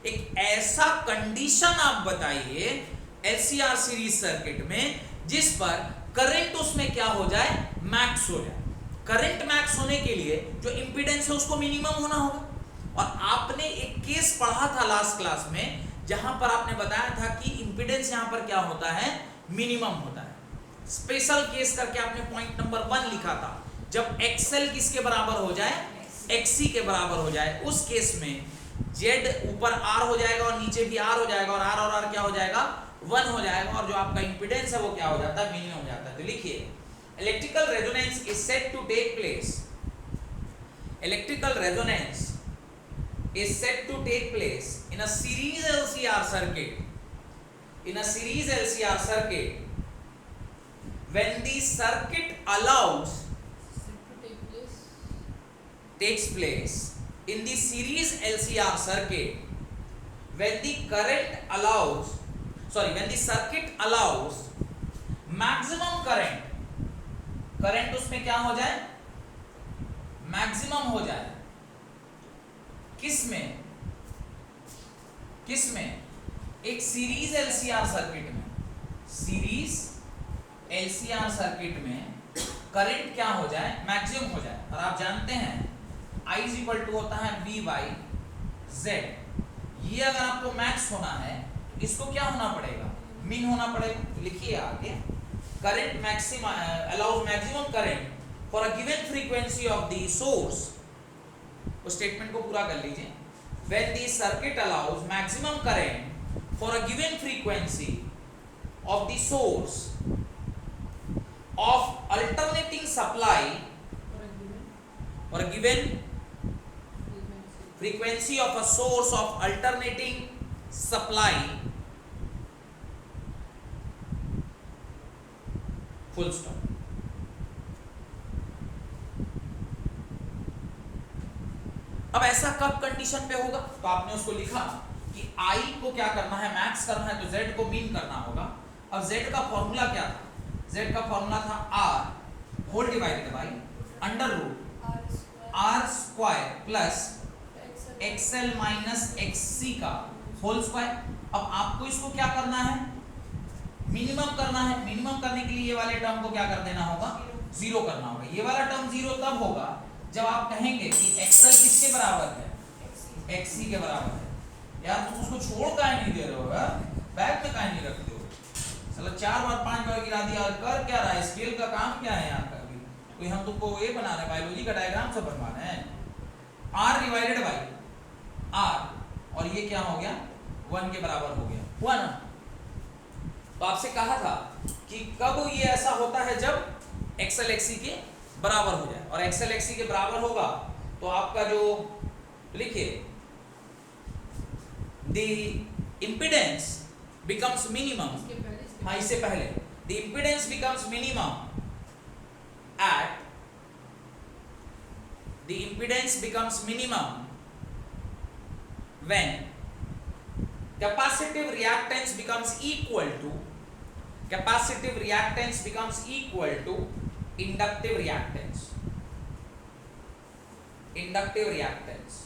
एक ऐसा कंडीशन आप बताइए एलसीआर सीरीज सर्किट में जिस पर करंट उसमें क्या हो जाए, मैक्स हो जाए। करंट मैक्स होने के लिए जो इंपीडेंस है उसको मिनिमम होना होगा। और आपने एक केस पढ़ा था लास्ट क्लास में जहां पर आपने बताया था कि इंपीडेंस यहां पर क्या होता है, मिनिमम होता है। स्पेशल केस करके आपने पॉइंट नंबर 1 लिखा था, जब एक्सएल किसके बराबर हो जाए, एक्सी के बराबर हो जाए, उस केस में जेड ऊपर आर हो जाएगा और नीचे भी आर हो जाएगा और आर क्या हो जाएगा, 1 हो जाएगा, और जो आपका इंपीडेंस है वो क्या हो जाता है, मिनिमम हो जाता है। तो लिखिए electrical resonance is said to take place, electrical resonance is said to take place in a series LCR circuit, in a series LCR circuit when the circuit allows takes place in the series LCR circuit when the current allows, sorry, when the circuit allows maximum current उसमें क्या हो जाए, maximum हो जाए। किसमें, एक series LCR circuit में, series LCR circuit में करंट क्या हो जाए, मैक्सिमम हो जाए। और आप जानते हैं I इज इक्वल टू होता है V बाई Z। ये अगर आपको मैक्स होना है तो इसको क्या होना पड़ेगा, मिन होना पड़ेगा। लिखिए आगे, current maximum allows maximum current for a given frequency of the source. उस स्टेटमेंट को पूरा कर लीजिए। When the circuit allows maximum current for a given frequency of the source of alternating supply for a given frequency of a source of alternating supply, full stop। अब ऐसा कब condition पे होगा, तो आपने उसको लिखा कि I को क्या करना है, मैक्स करना है, तो Z को मीन करना होगा। अब Z का फॉर्मूला क्या था, Z का फॉर्मूला था R whole divided by under root R square plus XL minus XC का होल स्क्वायर। अब आपको इसको क्या करना है, मिनिमम करना है। मिनिमम करने के लिए ये वाले टर्म को क्या कर देना होगा, 0 करना होगा। ये वाला टर्म 0 तब होगा जब आप कहेंगे कि XL किसके बराबर है, XC के बराबर है। यार तुम उसको छोड़ काहे नहीं दे रहे हो यार, बैग में काहे नहीं रखते हो, चलो 4 बार 5 बार गिरा दिया। और कर क्या रहा है, स्केल का काम क्या है यहाँ का, कोई हम तुमको ये बना रहे हैं, बायोलॉजी का डायग्राम सब बनवा रहे हैं। R डिवाइडेड बाई R, और ये क्या हो गया, 1 के बराबर हो गया, हुआ ना। तो आपसे कहा था कि कब ये ऐसा होता है, जब XL XC के बराबर हो जाए। और XL XC के बराबर होगा तो आपका जो, लिखिए, the impedance becomes minimum, हाँ इससे पहले, the impedance becomes minimum at, the impedance becomes minimum when capacitive reactance becomes equal to, capacitive reactance becomes equal to inductive reactance, inductive reactance,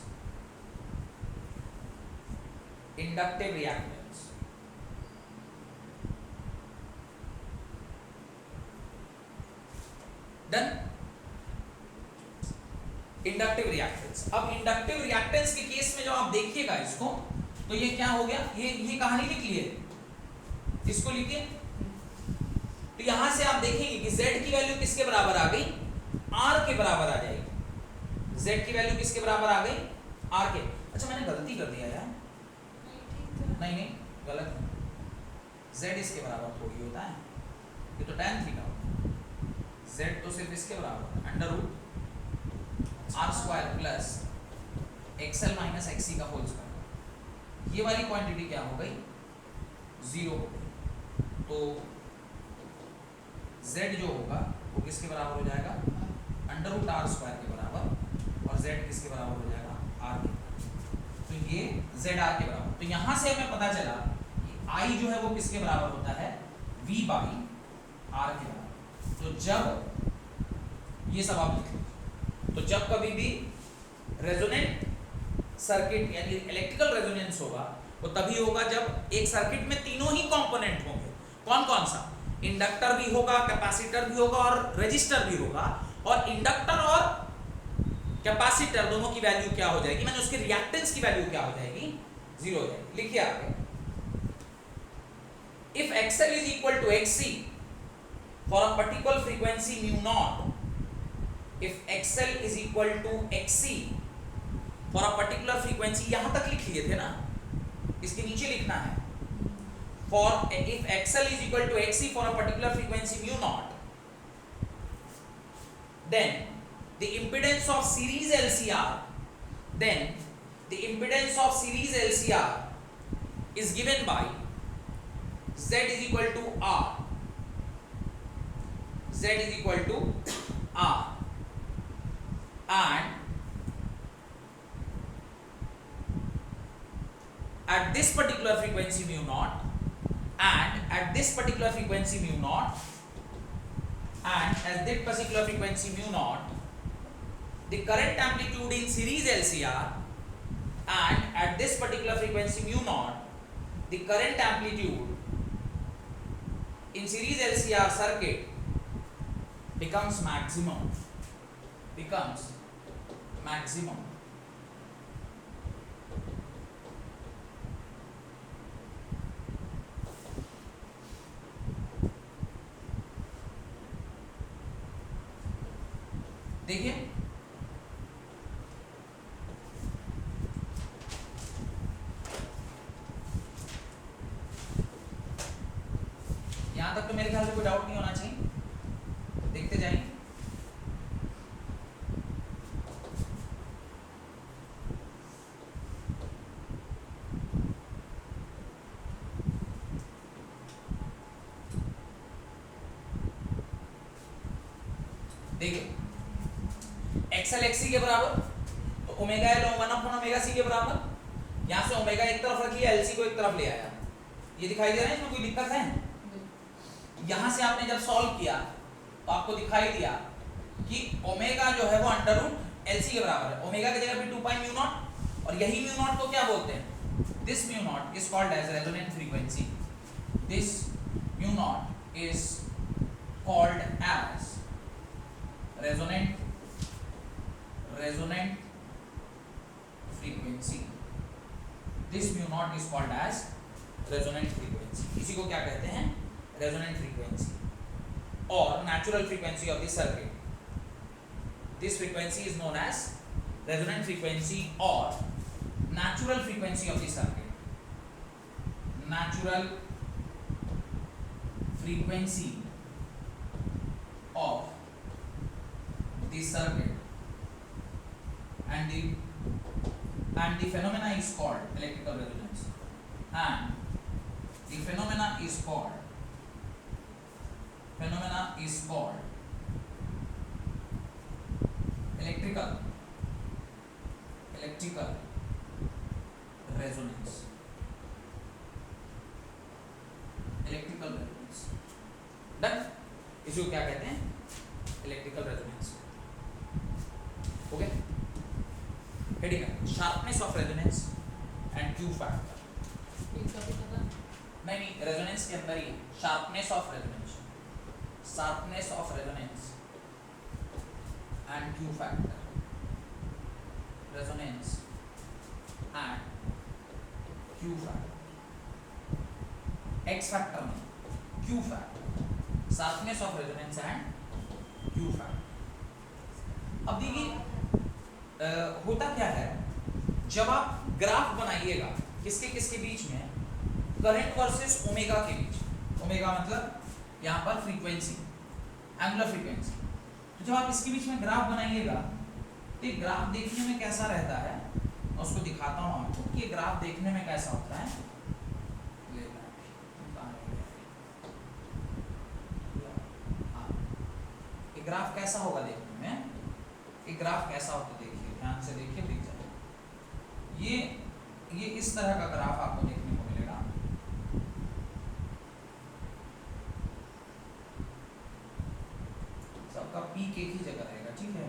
inductive reactance। Done, inductive reactance. अब inductive reactance के case में जब आप देखिएगा इसको, तो ये क्या हो गया, ये कहानी लिख लिए, इसको लिखिए। तो यहां से आप देखेंगे कि Z की वैल्यू किसके बराबर आ गई, R के बराबर आ जाएगी। Z की वैल्यू किसके बराबर आ गई, R के। अच्छा मैंने गलती कर दिया यार, नहीं गलत है, Z इसके बराबर थोड़ी होता है, ये तो tan थीटा होता है। Z तो सिर्फ इसके बराबर है, under root R square plus XL minus XC का होल स्क्वायर। ये वाली क्वांटिटी क्या हो गई, 0 हो गई। तो Z जो होगा वो किसके बराबर हो जाएगा, अंडर रूट R स्क्वायर के बराबर, और Z किसके बराबर हो जाएगा, R के। तो ये Z R के बराबर। तो यहाँ से हमें पता चला आई जो है वो किसके बराबर होता है, V बाई R के बराबर। तो जब ये सब आप लिख लीजिए, तो जब कभी भी रेजोनेंट सर्किट यानी इलेक्ट्रिकल रेजोनेंस होगा वो तभी होगा जब एक सर्किट में तीनों ही कंपोनेंट होंगे। कौन कौन सा, इंडक्टर भी होगा, कैपेसिटर भी होगा और रेजिस्टर भी होगा। और इंडक्टर और कैपेसिटर दोनों की वैल्यू क्या हो जाएगी, मैंने उसके रिएक्टेंस की वैल्यू क्या हो जाएगी, 0 हो जाएगी। लिखिए आगे, if XL is equal to XC for a particular frequency mu naught, if XL is equal to XC for a particular frequency, यहां तक लिख लिए थे ना, इसके नीचे लिखना है, for if XL is equal to XC for a particular frequency mu naught, then the impedance of series LCR, then the impedance of series LCR is given by Z is equal to R, Z is equal to R, and at this particular frequency mu naught, and at this particular frequency mu naught, and at this particular frequency mu naught, the current amplitude in series LCR, and at this particular frequency mu naught, the current amplitude in series LCR circuit becomes maximum, becomes maximum. देखिए यहां तक तो मेरे ख्याल से कोई doubt नहीं होना चाहिए, देखते जाइए। देखिए एक्सएल एक्सी के बराबर, तो ओमेगा एल 1/, ओमेगा सी के बराबर। यहां से ओमेगा एक तरफ रख लिया, एलसी को एक तरफ ले आया, ये दिखाई दे रहा है, इसमें कोई दिक्कत है? यहां से आपने जब सॉल्व किया तो आपको दिखाई दिया कि ओमेगा जो है वो अंडर रूट एलसी के बराबर है। ओमेगा की जगह पे 2 पाई म्यू नॉट, और यही म्यू नॉट को क्या बोलते हैं, this mu naught is called as resonant frequency, this mu naught is called as resonant frequency, this mu naught is called as resonant frequency. इसी को क्या कहते हैं, रेजोनेंट फ्रीक्वेंसी। और natural frequency of the circuit, this frequency is known as resonant frequency और natural frequency of the circuit, natural frequency of the circuit and the phenomena is called electrical resonance, and the phenomena is called electrical resonance, electrical resonance done. इसको क्या कहते हैं, electrical resonance. Okay, heading है sharpness of resonance and Q factor. नहीं, resonance के अंदर ही है, sharpness of resonance, sharpness of resonance and Q factor, resonance and Q factor, X factor में Q factor, sharpness of resonance and Q factor. अब देखिए होता क्या है, जब आप ग्राफ बनाइएगा किसके किसके बीच में, करंट वर्सेस ओमेगा के बीच, ओमेगा मतलब यहाँ पर फ्रीक्वेंसी, एंगुलर फ्रीक्वेंसी। तो जब आप इसके बीच में ग्राफ बनाइएगा तो ये ग्राफ देखने में कैसा रहता है, मैं उसको दिखाता हूँ आपको कि ये ग्राफ देखने में कैसा होता है। ये ग्राफ कैसा होगा देखने में, ये ग्राफ कैसा होता है, देखिए ध्यान से देखिए, दिख जाए। ये इस तरह का ग्राफ आपको देखने को मिलेगा। पीक एक ही जगह रहेगा, ठीक है,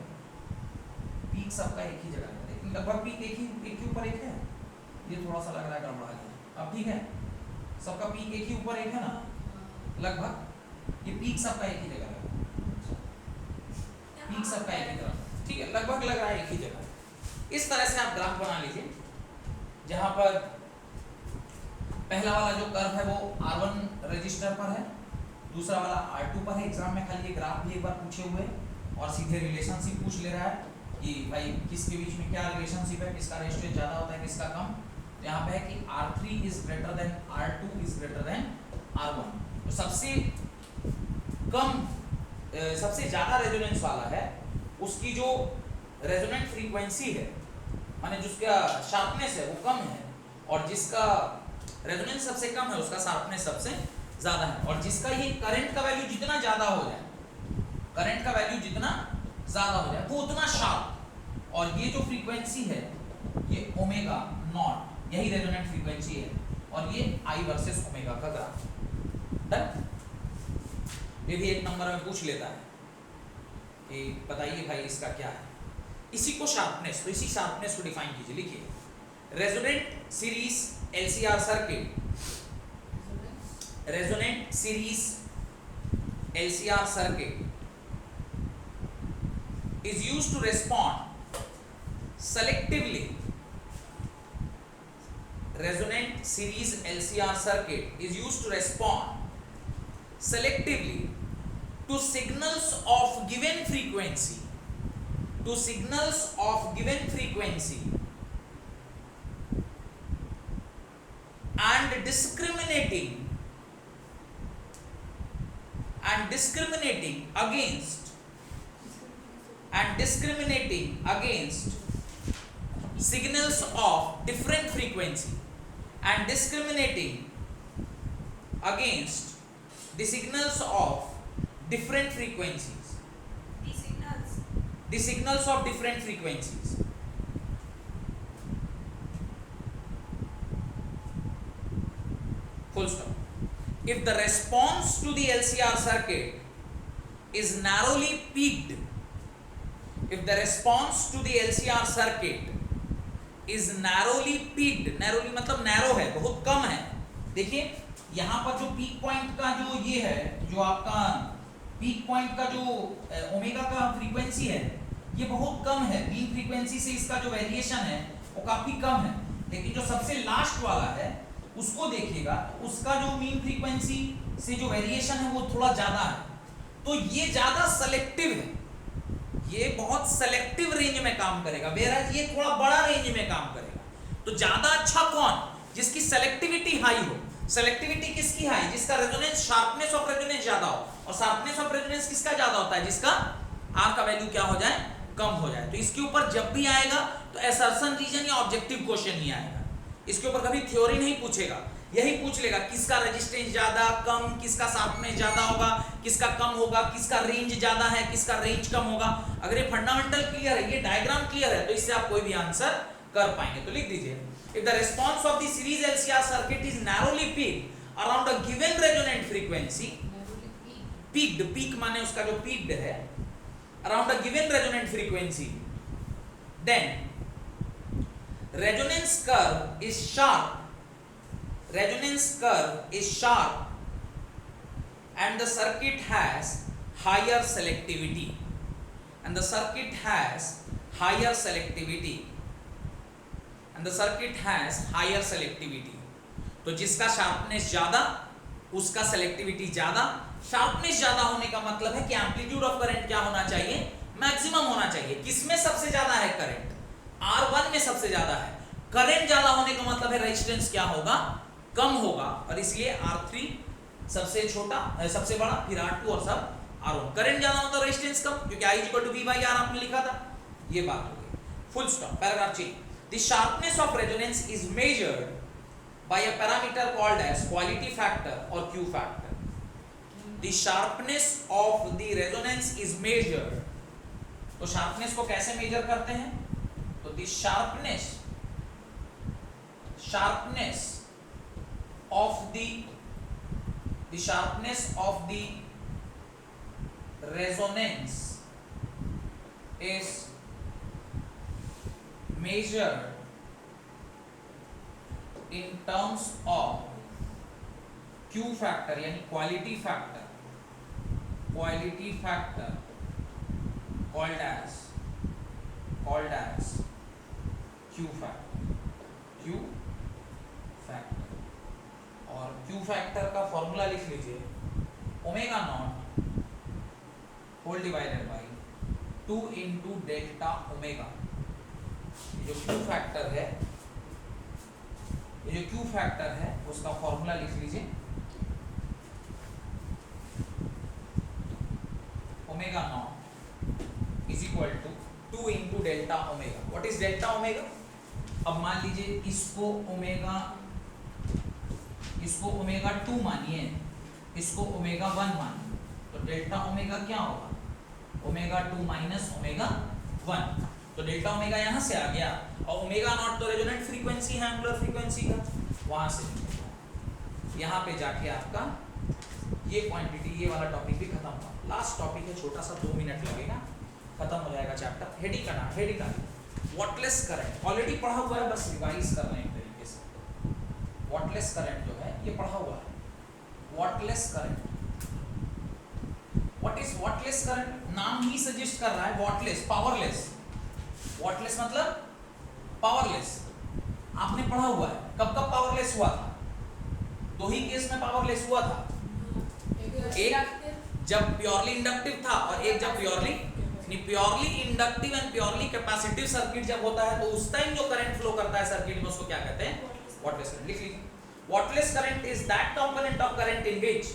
पीक सबका एक ही जगह है, लेकिन लगभग पीक एक के ऊपर एक है, ये थोड़ा सा लग रहा है गड़बड़ा गया, अब ठीक है, सबका पीक एक ही ऊपर एक है ना, लगभग ये पीक सबका एक ही जगह है, पीक सबका एक ही जगह, ठीक है, लगभग लग रहा है एक ही जगह। इस तरह से आप ग्राफ बना लीजिए, जहां पर पहला वाला जो कर्व है वो R1 रजिस्टर पर है, दूसरा वाला R2 पर है। एग्जाम में खाली ये ग्राफ भी एक बार पूछे हुए और सीधे रिलेशनशिप पूछ ले रहा है कि भाई किसके बीच में क्या रिलेशनशिप है, किसका रेशियो ज्यादा होता है किसका कम। तो यहाँ पे है कि R3 is greater than R2 is greater than R1। तो सबसे कम सबसे ज्यादा रेजोनेंस वाला है उसकी जो रेजोनेंट फ्रीक्वेंसी है, माने जिसका शार्पनेस है वो कम है, और जिसका रेजोनेंस सबसे कम है उसका शार्पनेस सबसे ज्यादा है, और जिसका ये करंट का वैल्यू जितना ज्यादा हो जाए, करंट का वैल्यू जितना ज्यादा हो जाए वो उतना शार्प, और ये जो फ्रीक्वेंसी है ये ओमेगा नॉट, यही रेजोनेंट फ्रीक्वेंसी है, और ये आई वर्सेस ओमेगा का ग्राफ। डन। ये भी एक नंबर में पूछ लेता है कि बताइए भाई इसका क्या है, इसी को शार्पनेस, तो इसी शार्पनेस को डिफाइन कीजिए, लिखिए resonant series LCR circuit, resonant series LCR circuit is used to respond selectively. Resonant series LCR circuit is used to respond selectively to signals of given frequency, to signals of given frequency, and discriminating against signals of different frequency, and discriminating against the signals of different frequencies, the signals of different frequencies. Full stop. If the response to the LCR circuit is narrowly peaked, if the response to the LCR circuit is narrowly peaked, narrowly मतलब narrow है, बहुत कम है, देखिए यहाँ पर जो peak point का जो ये है, जो आपका पीक पॉइंट का जो ओमेगा का फ्रीक्वेंसी है ये बहुत कम है, मीन फ्रीक्वेंसी से इसका जो वेरिएशन है वो काफी कम है, लेकिन जो सबसे लास्ट वाला है उसको देखिएगा, उसका जो मीन फ्रीक्वेंसी से जो वेरिएशन है वो थोड़ा ज्यादा है, तो ये ज्यादा सेलेक्टिव है, ये बहुत सेलेक्टिव रेंज में काम करेगा, whereas ये थोड़ा बड़ा रेंज में काम करेगा। तो ज्यादा अच्छा कौन, जिसकी सेलेक्टिविटी हाई हो। सेलेक्टिविटी किसकी हाई, जिसका रेजोनेंस, शार्पनेस ऑफ रेजोनेंस ज्यादा हो, और शार्पनेस ऑफ रेजोनेंस किसका ज्यादा होता है, जिसका आर का वैल्यू क्या हो जाए, कम हो जाए। तो इसके ऊपर जब भी आएगा तो असर्शन रीजन या ऑब्जेक्टिव क्वेश्चन ही आएगा, इसके ऊपर कभी थ्योरी नहीं पूछेगा, यही पूछ लेगा किसका रेजिस्टेंस ज्यादा कम, किसका शार्पनेस ज्यादा होगा, किसका कम होगा, किसका रेंज ज्यादा है, किसका रेंज कम होगा। अगर ये फंडामेंटल क्लियर है, ये डायग्राम क्लियर है, तो इससे आप कोई भी आंसर कर पाएंगे। तो लिख दीजिए, if the response of the series LCR circuit is narrowly peaked around a given resonant frequency, peaked, peak माने उसका जो पीक्ड है, around a given resonant frequency, then resonance curve is sharp, resonance curve is sharp, and the circuit has higher selectivity, and the circuit has higher selectivity, and the circuit has higher selectivity। तो जिसका sharpness ज्यादा उसका selectivity ज्यादा, sharpness ज्यादा होने का मतलब है कि एम्पलीट्यूड ऑफ करंट क्या होना चाहिए, मैक्सिमम होना चाहिए। किसमें सबसे ज्यादा है करंट, R1 में सबसे ज्यादा है, करंट ज्यादा होने का मतलब है रेजिस्टेंस क्या होगा, कम होगा, और इसलिए R3 सबसे छोटा, सबसे बड़ा, फिर R2 और सब R1। करंट ज्यादा होता है रेजिस्टेंस कम, क्योंकि I = V/R आपने लिखा था, ये बात हो गई। Full stop, paragraph change. The sharpness of resonance is measured by a parameter called as quality factor और Q factor. The sharpness of the resonance is measured, तो शार्पनेस को कैसे मेजर करते हैं, तो the sharpness of the resonance is measured in terms of Q factor यानी quality factor called as Q factor और Q factor का formula लिख लीजिए omega naught whole divided by 2 into delta omega. जो Q फैक्टर है उसका formula लिख लीजिए omega naught is equal to 2 into delta omega. What is delta omega? अब मान लीजिए इसको ओमेगा 2 मानिए, इसको ओमेगा 1 मानिए, तो डेल्टा ओमेगा क्या होगा? Omega 2 minus omega 1। तो डेल्टा ओमेगा यहाँ से आ गया और ओमेगा नॉट तो रेजोनेंट फ्रीक्वेंसी है एंगुलर फ्रीक्वेंसी का, वहां से यहाँ पे जाके आपका ये क्वांटिटी, ये वाला टॉपिक भी खत्म हुआ। लास्ट टॉपिक है, छोटा सा 2 मिनट लगेगा, खत्म हो जाएगा चैप्टर। हेडिंग का वॉटलेस करंट ऑलरेडी पढ़ा हुआ है, बस रिवाइज कर रहे हैं एक तरीके से। वॉटलेस करंट जो है ये पढ़ा हुआ है। Wattless current, what is wattless current? नाम ही सजेस्ट कर रहा है वॉटलेस, पावरलेस। वॉटलेस मतलब पावरलेस, आपने पढ़ा हुआ है। कब पावरलेस हुआ था? 2 ही केस में पावरलेस हुआ था, एक जब प्योरली इंडक्टिव था और एक जब purely inductive and purely capacitive circuit जब होता है, तो उस टाइम जो करंट फ्लो करता है सर्किट में उसको क्या कहते हैं? Wattless current. लिख लीजिए, wattless current is that component of current in which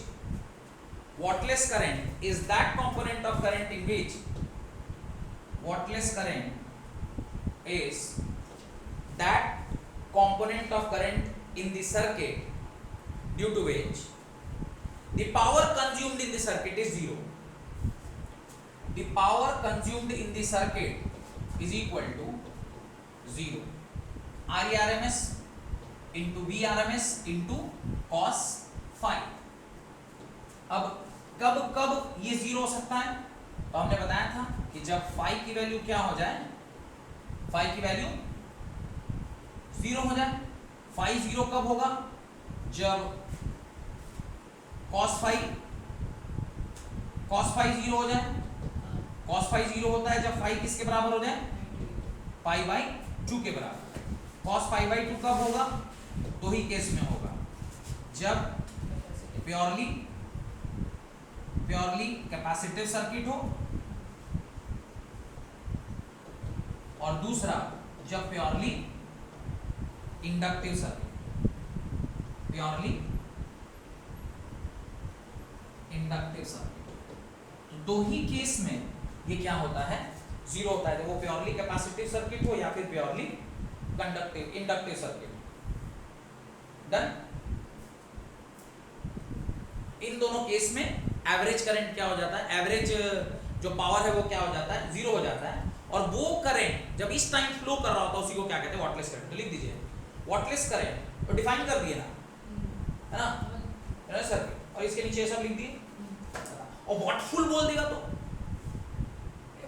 whatless current is that component of current in which whatless current is that component of current in the circuit due to which the power consumed in the circuit is zero. The power consumed in the circuit is equal to 0. RERMS into VRMS into cos phi. अब कब ये 0 हो सकता है? तो हमने बताया था कि जब फाई की वैल्यू क्या हो जाए, फाई की वैल्यू 0 हो जाए। फाई 0 कब होगा? जब cos फाई 0 हो जाए। cos फाई 0 होता है जब फाई किसके बराबर हो जाए? पाई बाई 2 के बराबर। cos पाई बाई 2 कब होगा? 2 ही केस में होगा, जब प्योरली कैपेसिटिव सर्किट हो और दूसरा जब प्योरली इंडक्टिव सर्किट। तो 2 ही केस में ये क्या होता है? 0 होता है, जब वो प्योरली कैपेसिटिव सर्किट हो या फिर प्योरली इंडक्टिव सर्किट। डन। इन दोनों केस में एवरेज करंट क्या हो जाता है? एवरेज जो पावर है वो क्या हो जाता है? 0 हो जाता है। और वो करंट जब इस टाइम फ्लो कर रहा होता है उसी को क्या कहते हैं? Wattless current. तो लिख दीजिए वॉटलेस करंट, तो डिफाइन कर दिए ना, है ना सर? और इसके नीचे सब लिख दिए। और वॉटफुल बोल देगा तो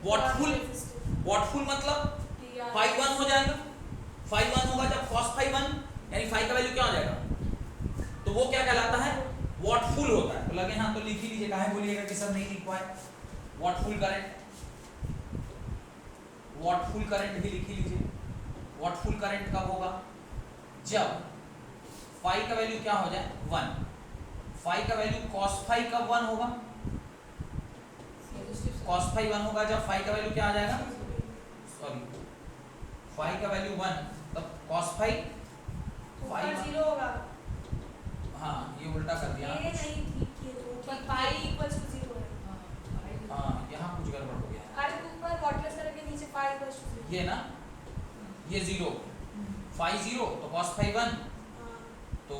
वॉटफुल मतलब फाई 1 हो जाएगा। फाई 1 होगा जब cos फाई 1, यानी फाई का वैल्यू क्या हो जाएगा? तो वो क्या कहलाता है? वॉटफुल होता है। तो लगे हाँ, तो लिख ही लीजिए, काहे बोलिएगा कि सर नहीं लिख पाए। वॉटफुल करंट भी लिख ही लीजिए। वॉटफुल करंट कब होगा? जब फाई का वैल्यू क्या हो जाए? 1। फाई का वैल्यू cos फाई कब 1 होगा? cos फाई 1 होगा जब फाई का वैल्यू क्या आ जाएगा? सॉरी, फाई का वैल्यू 1, तब cos फाई 0 होगा। हाँ, ये उल्टा कर दिया। ये नहीं ठीक किए तो पाई इक्वल्स टू 0 है। हाँ, यहाँ कुछ गड़बड़ हो गया है। अरे ऊपर वॉटलेस करके नीचे पाई इक्वल्स टू 0। ये ना, ये 0, फाई 0 तो cos फाई 1, तो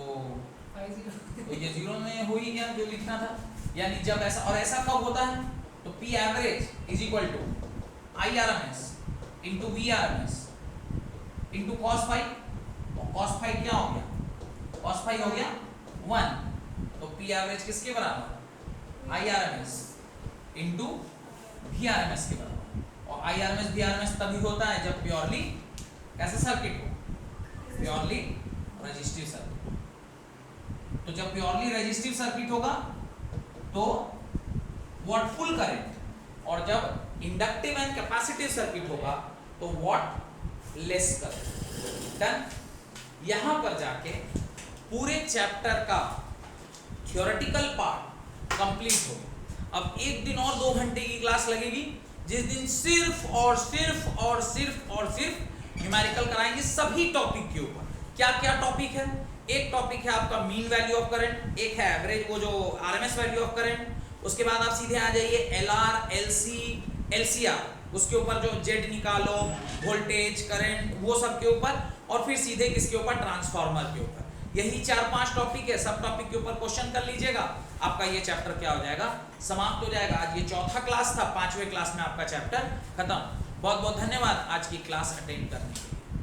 ये 0 में हो ही गया जो लिखना था। यानी जब ऐसा, और ऐसा कब होता है? तो P average is equal to IRMS into VRMS into cos phi. तो cos फाई क्या हो गया? cos फाई हो गया 1, तो P एवरेज किसके बराबर? IRMS इंटू VRMS के बराबर। और IRMS VRMS तभी होता है जब प्योरली कैसा सर्किट हो, प्योरली रेजिस्टिव सर्किट। तो जब प्योरली रेजिस्टिव सर्किट होगा तो व्हाट फुल करंट, और जब इंडक्टिव एंड कैपेसिटिव सर्किट होगा तो व्हाट लेस करंट। डन। यहां पर जाके पूरे चैप्टर का थ्योरेटिकल पार्ट कंप्लीट हो गया। अब एक दिन और 2 घंटे की क्लास लगेगी, जिस दिन सिर्फ और सिर्फ और सिर्फ और सिर्फ न्यूमेरिकल कराएंगे सभी टॉपिक के ऊपर। क्या क्या टॉपिक है? एक टॉपिक है आपका मीन वैल्यू ऑफ करंट, एक है एवरेज वो जो आरएमएस वैल्यू ऑफ करंट, उसके बाद आप सीधे आ जाइए एलआर, एलसी, एलसीआर, उसके ऊपर जो जेड निकालो, वोल्टेज, करंट, वो सब के ऊपर, और फिर सीधे किसके ऊपर? ट्रांसफार्मर के ऊपर। यही 4-5 टॉपिक है, सब टॉपिक के ऊपर क्वेश्चन कर लीजिएगा, आपका ये चैप्टर क्या हो जाएगा? समाप्त हो जाएगा। आज ये चौथा क्लास था, 5वें क्लास में आपका चैप्टर खत्म। बहुत बहुत धन्यवाद आज की क्लास अटेंड करने के लिए।